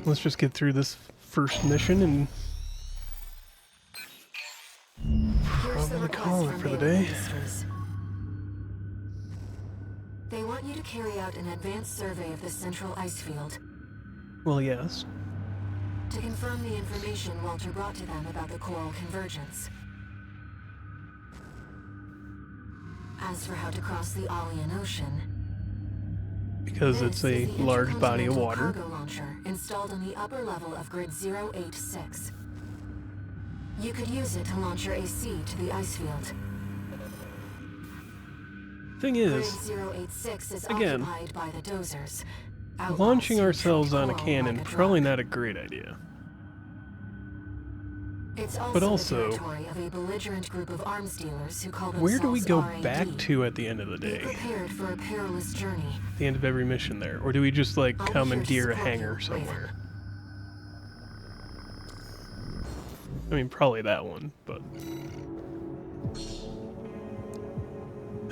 Let's just get through this first mission and probably call it for the day. They want you to carry out an advanced survey of the central ice field. Well, yes. To confirm the information Walter brought to them about the coral convergence. As for how to cross the Alien Ocean, because it's a large body of water. Cargo launcher installed on the upper level of grid 086. You could use it to launch your AC to the ice field. Thing is, Grid 086 is again, occupied by the dozers. launching ourselves on a cannon probably not a great idea. It's also But also, the territory of a belligerent group of arms dealers who call where do we go themselves back RAD. to at the end of the Be day? prepared for a perilous journey. The end of every mission there? Or do we just, like, I'll be commandeer here to a support hangar you somewhere? I mean, probably that one, but...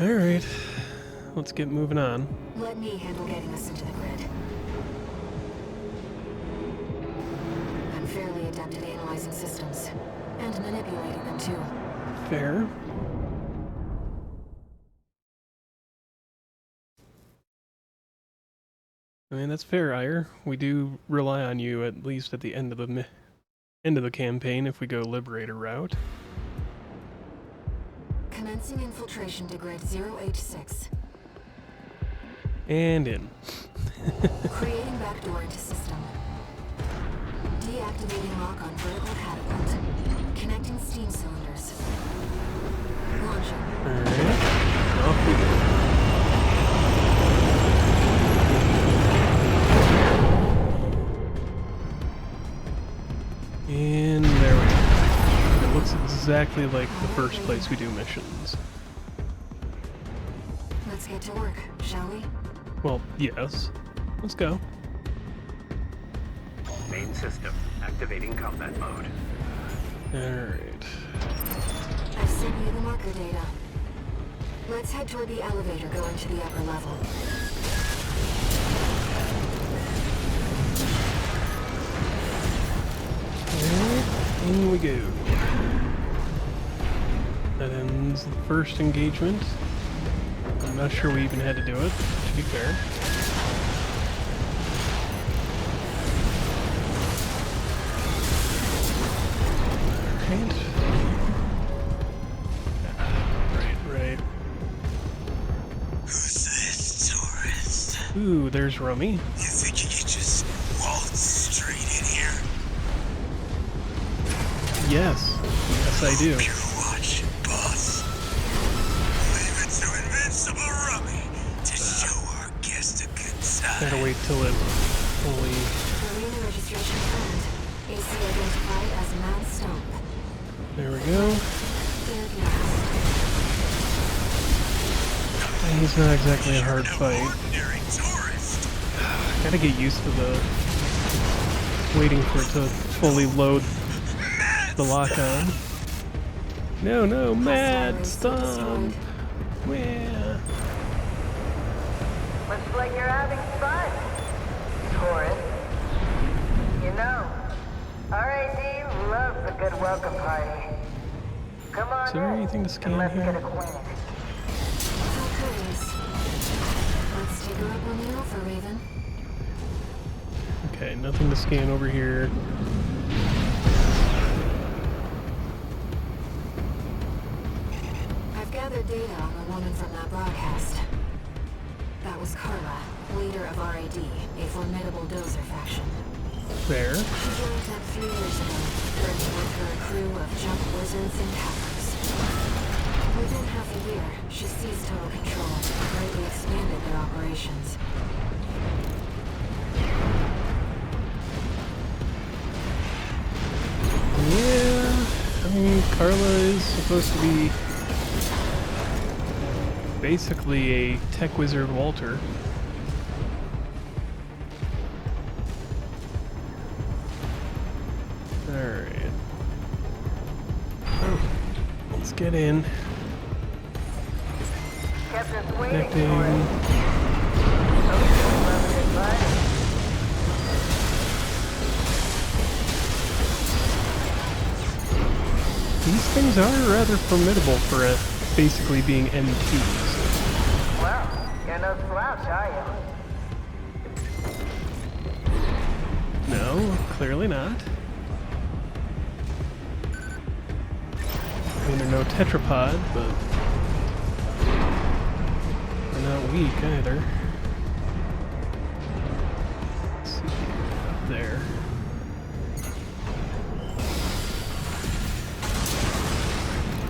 Alright, let's get moving on. Let me handle getting us into the grid. I'm fairly adept at analyzing systems, and manipulating them too. Fair. I mean, that's fair, Ire. We do rely on you at least at the end of the campaign if we go Liberator route. Commencing infiltration to grid 086. And in. Creating backdoor into system. Deactivating lock on vertical catapult. Connecting steam cylinders. Launching. Alright. Off we go. And there we go. It looks exactly like the first place we do missions. Let's get to work, shall we? Well, yes. Let's go. Main system activating combat mode. Alright. I've sent you the marker data. Let's head toward the elevator going to the upper level. Alright, in we go. That ends the first engagement. I'm not sure we even had to do it, to be fair. Right. Who's this tourist? Ooh, there's Rummy. You think you could just waltz straight in here? Yes. Yes, I do. Pure watch, boss. Leave it to Invincible Rummy to show our guest a good time. Gotta wait till it fully... Arena registration found. AC identified as Mad Stomp. There we go. Dead last. He's not exactly a hard No fight. ordinary tourist. Gotta get used to the... waiting for it to fully load the lock-on. No, Mad Stomp! Yeah. Looks like you're having fun, tourist. You know, RAD loves a good welcome party. Come on Is there in, anything to and scan let's here? get acquainted. How courteous. Let's take her up on the offer, Raven. Okay, nothing to scan over here. I've gathered data on the woman from that broadcast. That was Carla, leader of RAD, a formidable dozer faction. There. She joined up 3 years ago, bringing with her a crew of junk wizards and hackers. Within half a year, she seized total control and greatly expanded their operations. Yeah, I mean, Carla is supposed to be basically a tech wizard Walter. Alright. Let's get in. Kept us waiting for Connecting. it. Love a good party. These things are rather formidable for basically being MTs. Well, you're no slouch, are you? No, clearly not. I mean, they're no tetrapod, but they're not weak either. Let's see, up there.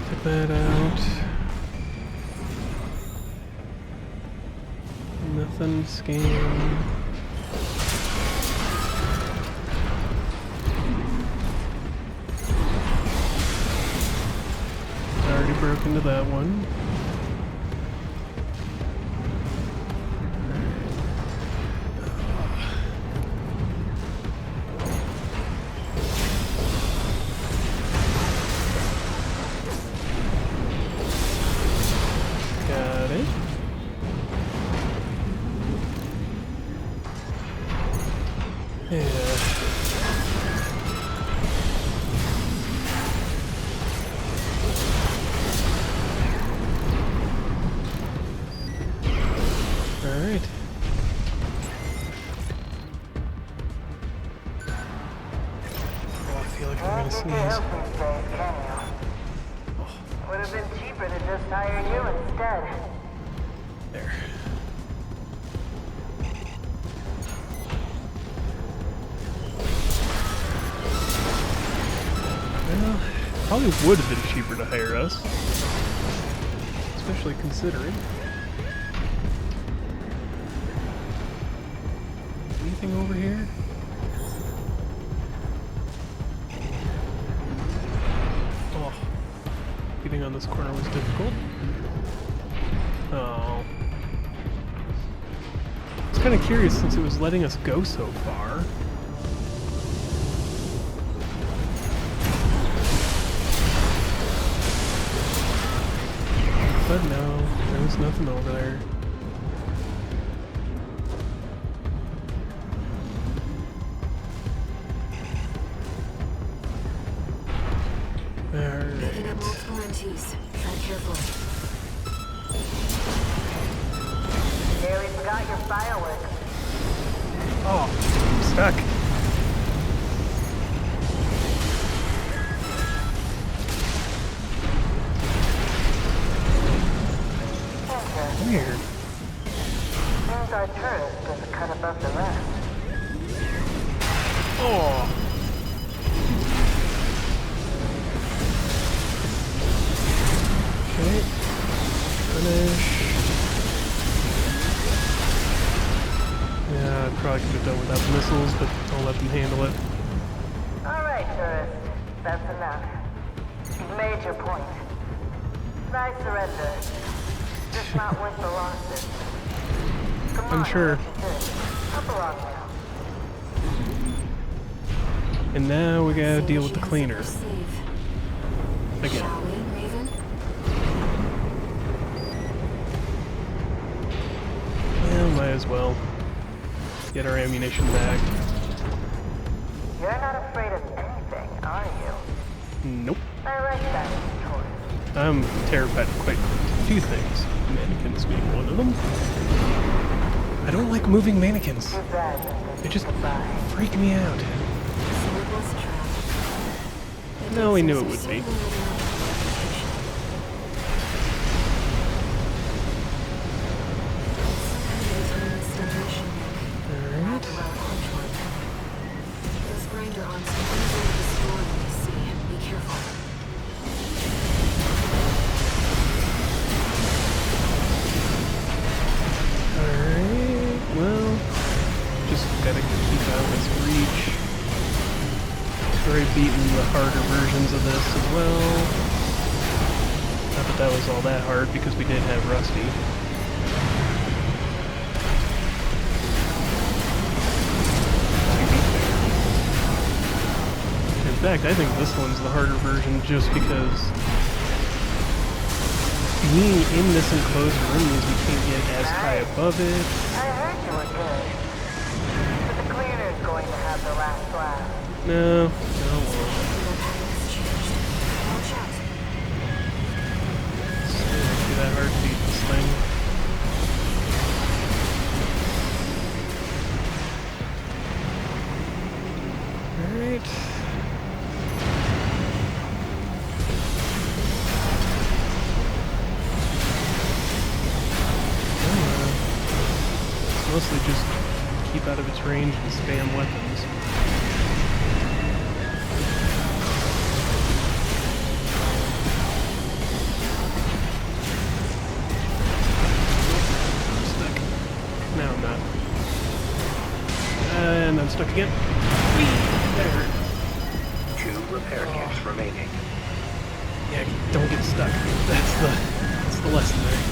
Check that out. Nothing to scan. Already broke into that one. Got it. Yeah. Alright. Oh, I feel like I'm gonna Can't get sneeze. help these days, can you? Would have been cheaper to just hire you instead. There. Well, Probably would have been cheaper to hire us. Especially considering. Anything over here? Oh. Getting on this corner was difficult. Oh. I was kind of curious since it was letting us go so far. But no, there was nothing over there. Picking up multiple MTs. Tread carefully. Nearly forgot your fireworks. Oh, I'm stuck. Weird. Seems our tourist is a cut above the rest. Oh. Okay. Finish. Yeah, I probably could have done without the missiles, but I'll let them handle it. Alright, tourist. That's enough. You've made your point. I surrender. Just not worth the losses. Come on, I'm sure. Up along now. And now we gotta deal with the Chance cleaner. of save. Again. Shall we, Raven? Well, might as well. Get our ammunition back. You're not afraid of anything, are you? Nope. I like that, tourist. I'm terrified of quite a few things. Mannequins being one of them. I don't like moving mannequins. Too bad. They just freak me out. So it was a trap. It No, we makes knew us it would be. so certain Alright. Those grinder arms can easily destroy what they see. Be careful. Alright, well, just gotta keep out of its reach. I've already beaten the harder versions of this as well. Not that that was all that hard because we did have Rusty. In fact, I think this one's the harder version just because being in this enclosed room means we can't get as high above it. I heard you were good. But the cleaner's going to have the last laugh. No, no, it won't. Watch out. It's be that hard to beat this thing. Alright. Mostly just keep out of its range and spam weapons. I'm stuck. Now I'm not. And I'm stuck again. Whee! That hurt. 2 repair kits remaining. Yeah, don't get stuck. That's the lesson there.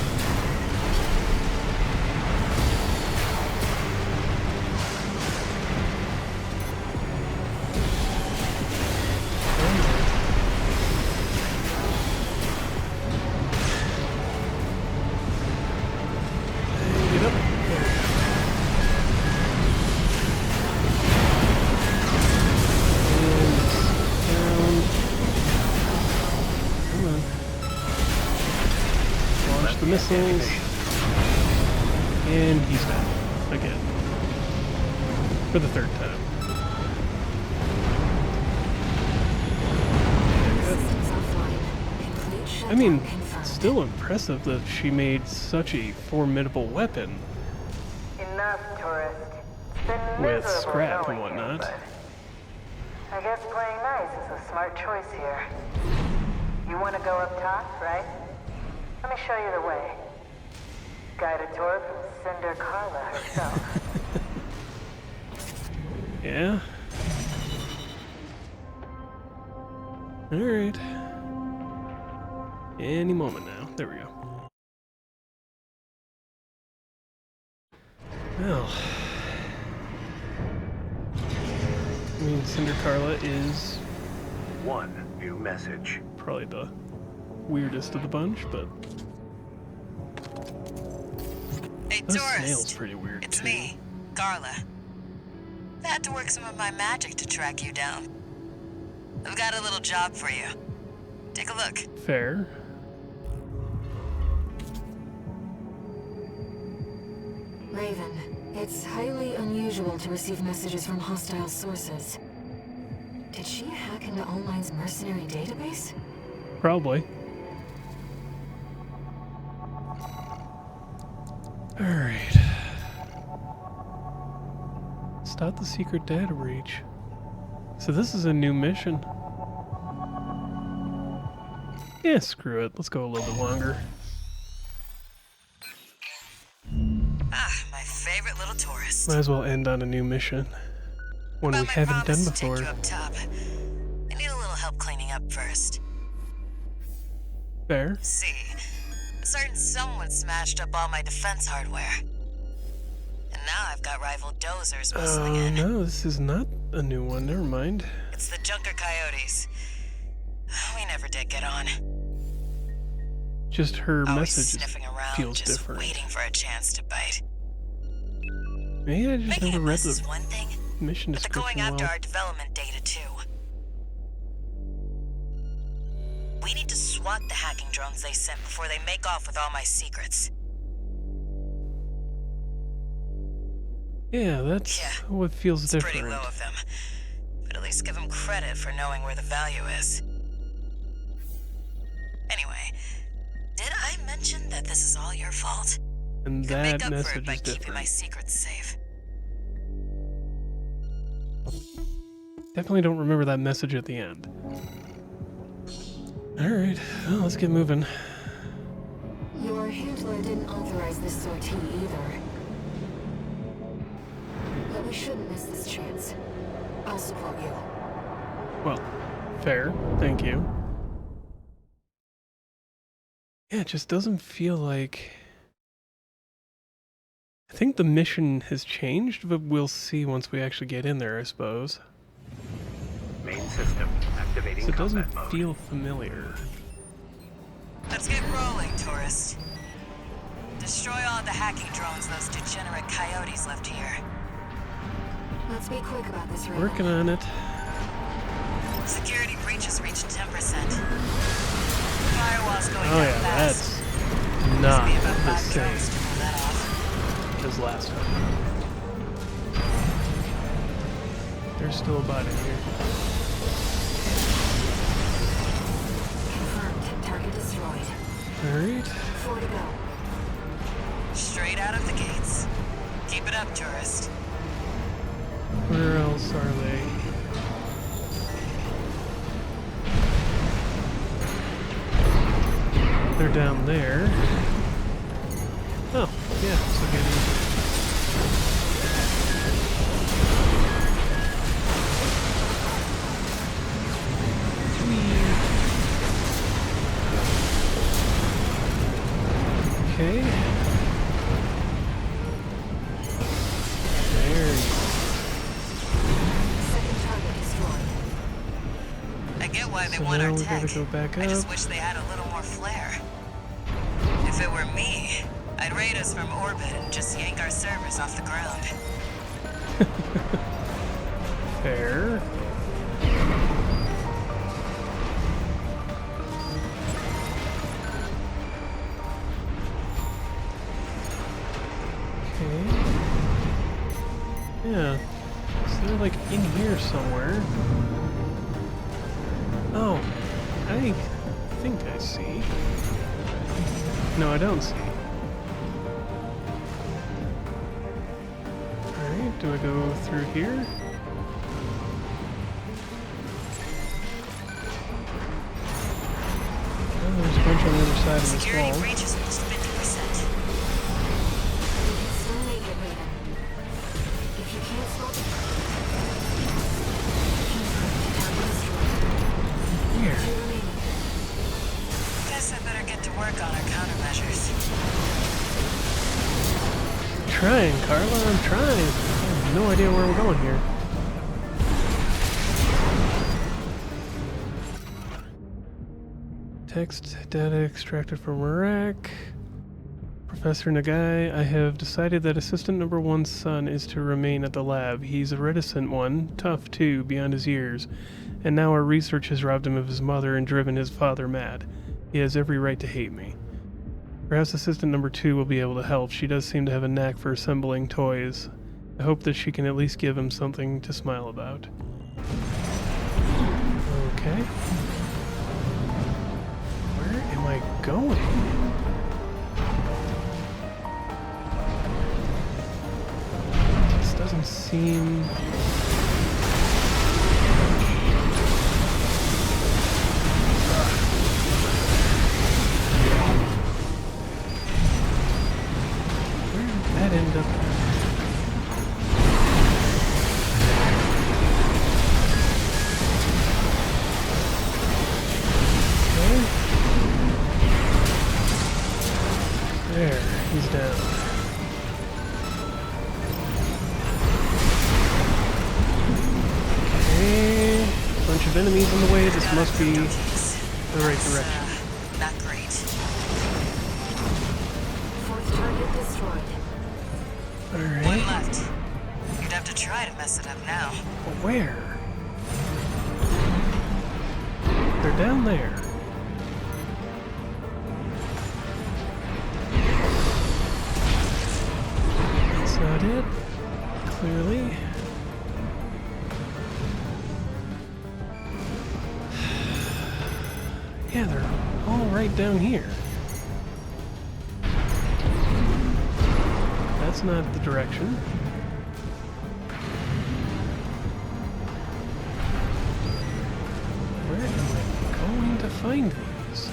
Get up. There. And down. Come on. Launch the missiles. And he's down. Again. For the third time. Systems offline. Complete shutdown I mean, confirmed. still impressive that she made such a formidable weapon Enough, tourist. It's been with miserable scrap and knowing you, whatnot. but I guess playing nice is a smart choice here. You want to go up top, right? Let me show you the way. Guided tour from Cinder Carla herself. Yeah. Alright. Any moment now. There we go. Well. I mean, Cinder Carla is One new message. probably the weirdest of the bunch, but Hey, that tourist. snail's pretty weird It's too. me, Carla. I had to work some of my magic to track you down. I've got a little job for you. Take a look. Fair. Raven, it's highly unusual to receive messages from hostile sources. Did she hack into All-Mine's mercenary database? Probably. Alright. Stop the secret data breach. So this is a new mission. Yeah, screw it. Let's go a little bit longer. Ah, my favorite little tourist. Might as well end on a new mission. One About we my haven't done promise to take before. you up top. I need a little help cleaning up first. Fair. See, a certain someone smashed up all my defense hardware. And now I've got rival dozers bustling Oh in. no, this is not a new one. Never mind. It's the Junker Coyotes. We never did get on. Just her Always message sniffing around, feels just different. waiting for a chance to bite. Maybe I just Making never a read mess is the one thing, mission but they're going description after well. our development data too. We need to swat the hacking drones they sent before they make off with all my secrets. Yeah, that's what feels It's different. pretty low of them, but at least give them credit for knowing where the value is. Anyway, did I mention that this is all your fault? And You could make that up for it message by is keeping my different. secrets safe. Definitely don't remember that message at the end. Alright, well, let's get moving. Your handler didn't authorize this sortie either. But we shouldn't miss this chance. I'll support you. Well, fair. Thank you. Yeah, it just doesn't feel like... I think the mission has changed, but we'll see once we actually get in there, I suppose. Main system activating So it doesn't combat mode. feel familiar. Let's get rolling, tourist. Destroy all the hacking drones those degenerate coyotes left here. Let's be quick about this, Raven. Working on it. Security breaches reached 10%. Firewall's going Oh down yeah, fast. that's not Must be about the 5 same drones to pull that off. as last time. There's still a bot in here. Confirmed. Target destroyed. Alright. 4 to go. Straight out of the gates. Keep it up, tourist. Where else are they? They're down there. Oh, yeah, so getting... Okay. There you go. Second target destroyed. I get why they So want now our we tech. gotta go back I just up. wish they had a little more flair. If it were me, I'd raid us from orbit and just yank our servers off the ground. Fair. Okay. Yeah. So they're like in here somewhere. Oh, I think I see. No, I don't see. Alright, do I go through here? side of this Security wall. breach has reached 50%. You can still make it, Raven. If you can't stop it, Weird. 2 remaining. Guess I better get to work on our countermeasures. Trying, Carla, I'm trying. I have no idea where we're going here. Text data extracted from rack. Professor Nagai, I have decided that Assistant Number 1's son is to remain at the lab. He's a reticent one, tough too, beyond his years, and now our research has robbed him of his mother and driven his father mad. He has every right to hate me. Perhaps Assistant Number 2 will be able to help. She does seem to have a knack for assembling toys. I hope that she can at least give him something to smile about. Okay. Where am I going? This doesn't seem... Where did that end up? There, he's down. Okay, bunch of enemies in the way. This must be the right direction. Not great. 4th target destroyed. One Alright, left. You'd have to try to mess it up now. but where? They're down there. That's not it, clearly. Yeah, they're all right down here. That's not the direction. Where am I going to find these?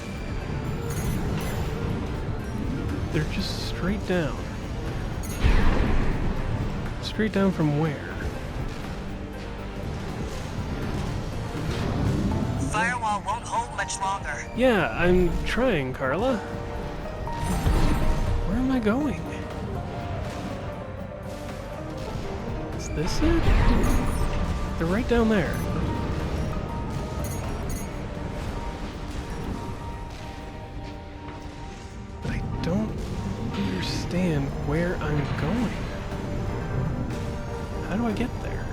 They're just straight down. Straight down from where? Firewall won't hold much longer. Yeah, I'm trying, Carla. Where am I going? Is this it? They're right down there. But I don't understand where I'm going. How do I get there?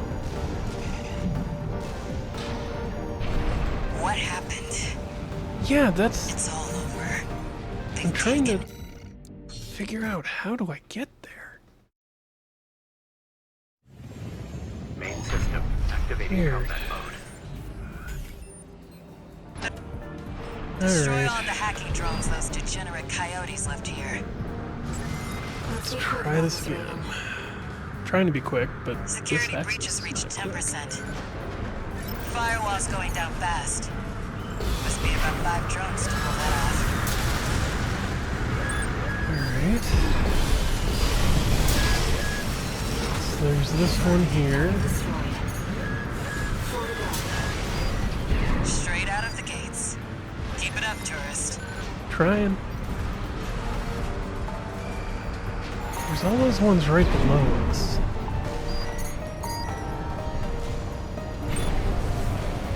What happened? Yeah, that's... It's all over. I'm trying to figure out how do I get there. Main system activating Weird. combat mode. Destroy Alright, all the hacking drones those degenerate coyotes left here. let's try this again. Trying to be quick, but this Security access breach has is reached not quick. 10%. Firewall's going down fast. Must be about 5 drones to pull that off. Alright. So there's this one here. Straight out of the gates. Keep it up, tourist. Trying. There's all those ones right below us.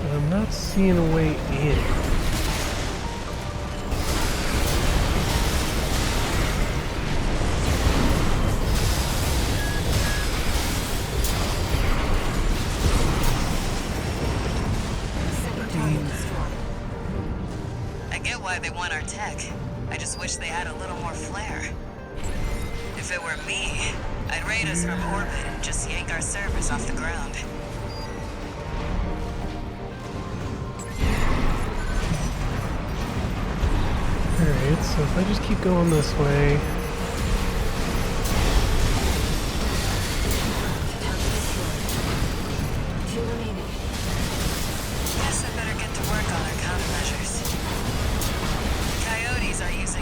But I'm not seeing a way in. I get why they want our tech. I just wish they had a little more flair. If it were me, I'd raid us from orbit and just yank our servers off the ground. Alright, so if I just keep going this way... Guess I better get to work on our countermeasures. Coyotes are using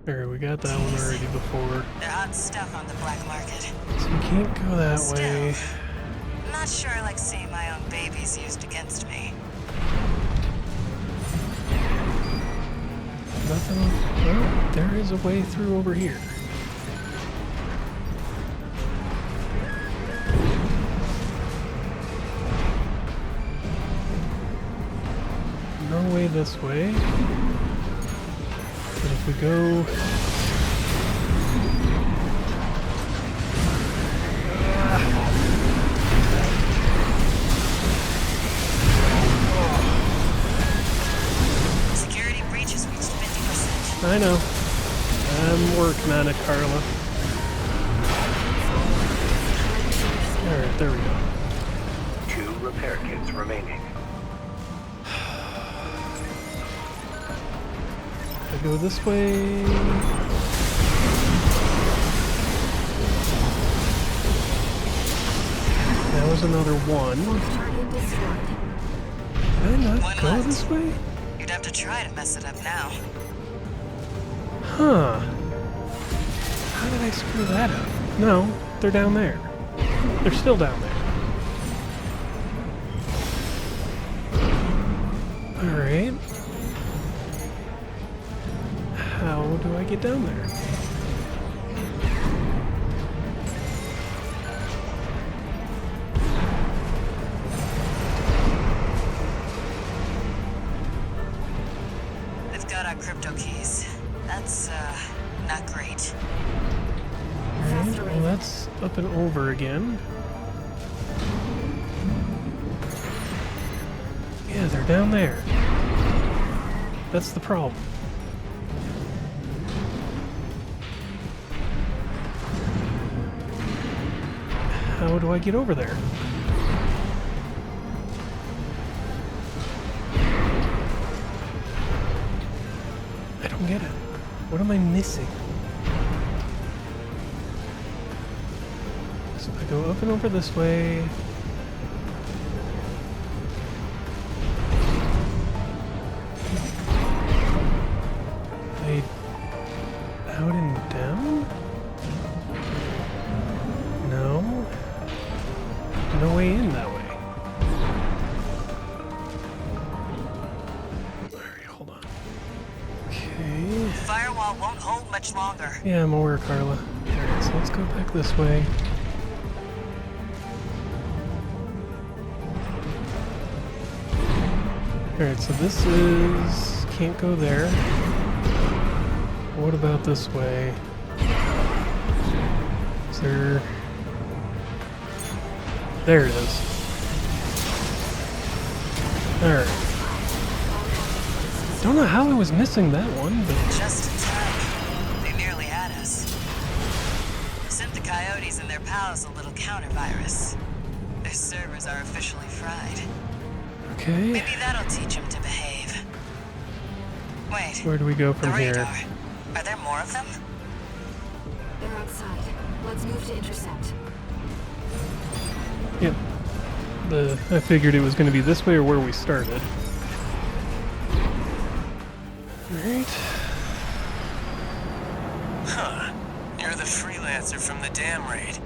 Alright, we got that one already before. They're hot stuff on the black market. So we can't go that way. I'm not sure I like seeing my own babies used against me. Nothing. Well, there is a way through over here. No way this way. But if we go... Security breach has reached 50%. I know. I'm working on it, Carla. Alright, there we go. 2 repair kits remaining. I go this way. That was another one. Did I not One go left. this way? You'd have to try to mess it up now. Huh. How did I screw that up? No, they're down there. They're still down there. Alright. How do I get down there? They've got our crypto keys. That's, not great. Alright, well that's up and over again. Yeah, they're down there. That's the problem. How do I get over there? I don't get it. What am I missing? So I go up and over this way. Out and down? No. No way in that way. Alright, hold on. Okay. Firewall won't hold much longer. Yeah, I'm aware, Carla. Alright, so let's go back this way. Alright, so this is... can't go there. What about this way? Is there... There it is. Alright. Don't know how I was missing that one, but... Just in time. They nearly had us. Sent the coyotes and their pals a little counter-virus. Their servers are officially fried. Okay. Maybe that'll teach them to behave. Wait. Where do we go from the here? radar. Are there more of them? They're outside. Let's move to intercept. Yep. I figured it was going to be this way or where we started. Alright. Huh. You're the freelancer from the dam raid.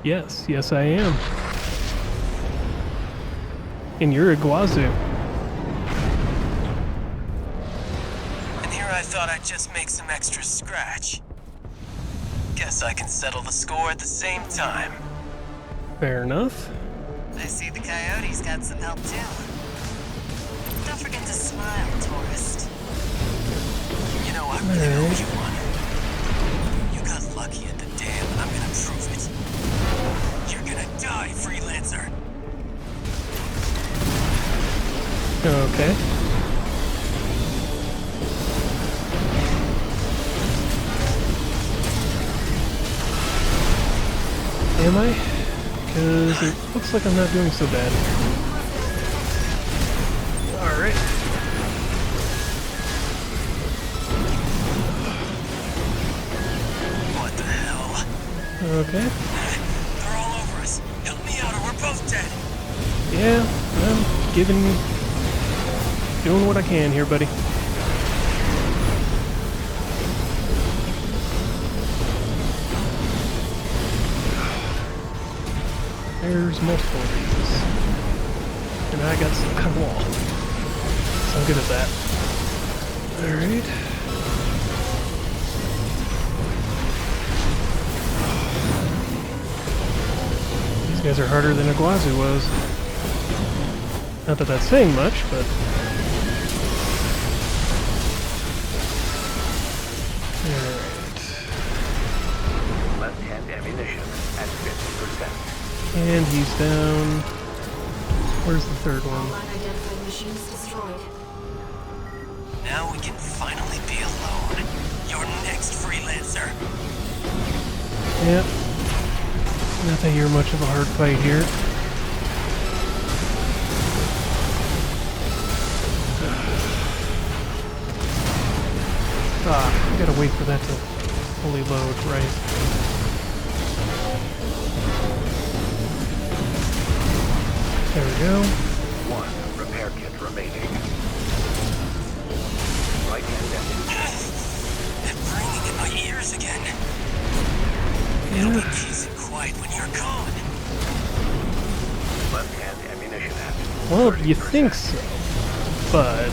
Yes, yes I am. And you're a Guazu. And here I thought I'd just make some extra scratch. Guess I can settle the score at the same time. Fair enough. I see the coyotes got some help too. Don't forget to smile, tourist. You know, I really know what you wanted. You got lucky at the dam, and I'm gonna prove it. You're gonna die, freelancer. Okay. Am I? Because it looks like I'm not doing so bad. Alright. What the hell? Okay. They're all over us. Help me out or we're both dead. Yeah, I'm doing what I can here, buddy. There's multiple of these. And I got stuck on the wall. So I'm good at that. Alright. These guys are harder than Iguazu was. Not that that's saying much, but... Alright. Left-hand ammunition at 50%. And he's down. Where's the third one? Unidentified machines destroyed. Now we can finally be alone. Your next freelancer. Yep. Not that you're much of a hard fight here. Ah, I gotta wait for that to fully load, right? There we go. One repair kit remaining. Right-hand ammunition. They're ringing in my ears again. It'll be peace and quiet when you're gone. Left-hand ammunition at Well, 30%. you think so, but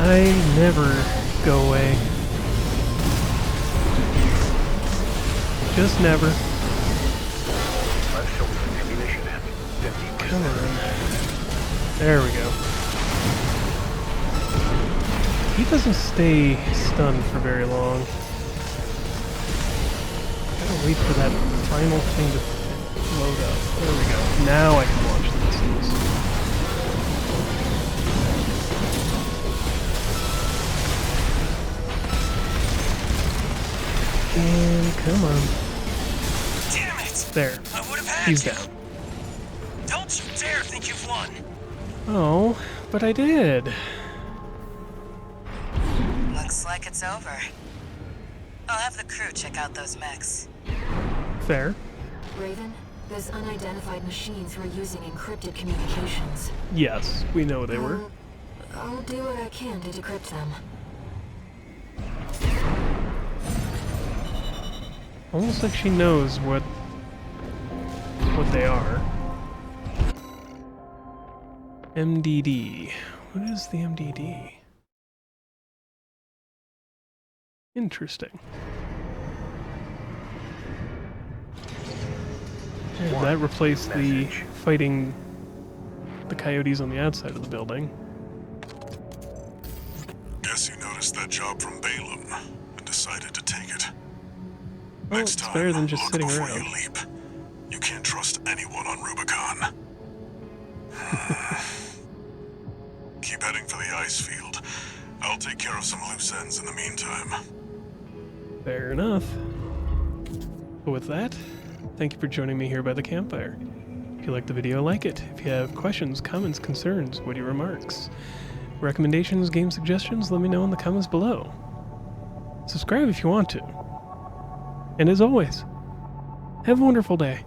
I never go away. Just never. Left shoulder ammunition at 50%. Come on. There we go. He doesn't stay stunned for very long. Gotta wait for that final thing to load up. There we go. Now I can launch the missiles. And come on. Damn it! There. I would have had He's you. down. Don't you dare think you've won. Oh, but I did. Looks like it's over. I'll have the crew check out those mechs. Fair. Raven, those unidentified machines were using encrypted communications. Yes, we know they were. I'll do what I can to decrypt them. Almost like she knows what they are. MDD. What is the MDD? Interesting. And that replaced the fighting the coyotes on the outside of the building. Guess you noticed that job from Balaam and decided to take it. Well, Next it's time, better than just look sitting before around. you leap. You can't trust anyone on Rubicon. Keep heading for the ice field. I'll take care of some loose ends in the meantime. Fair enough. But with that, thank you for joining me here by the campfire. If you liked the video, like it. If you have questions, comments, concerns, witty remarks, recommendations, game suggestions, let me know in the comments below. Subscribe if you want to. And as always, have a wonderful day.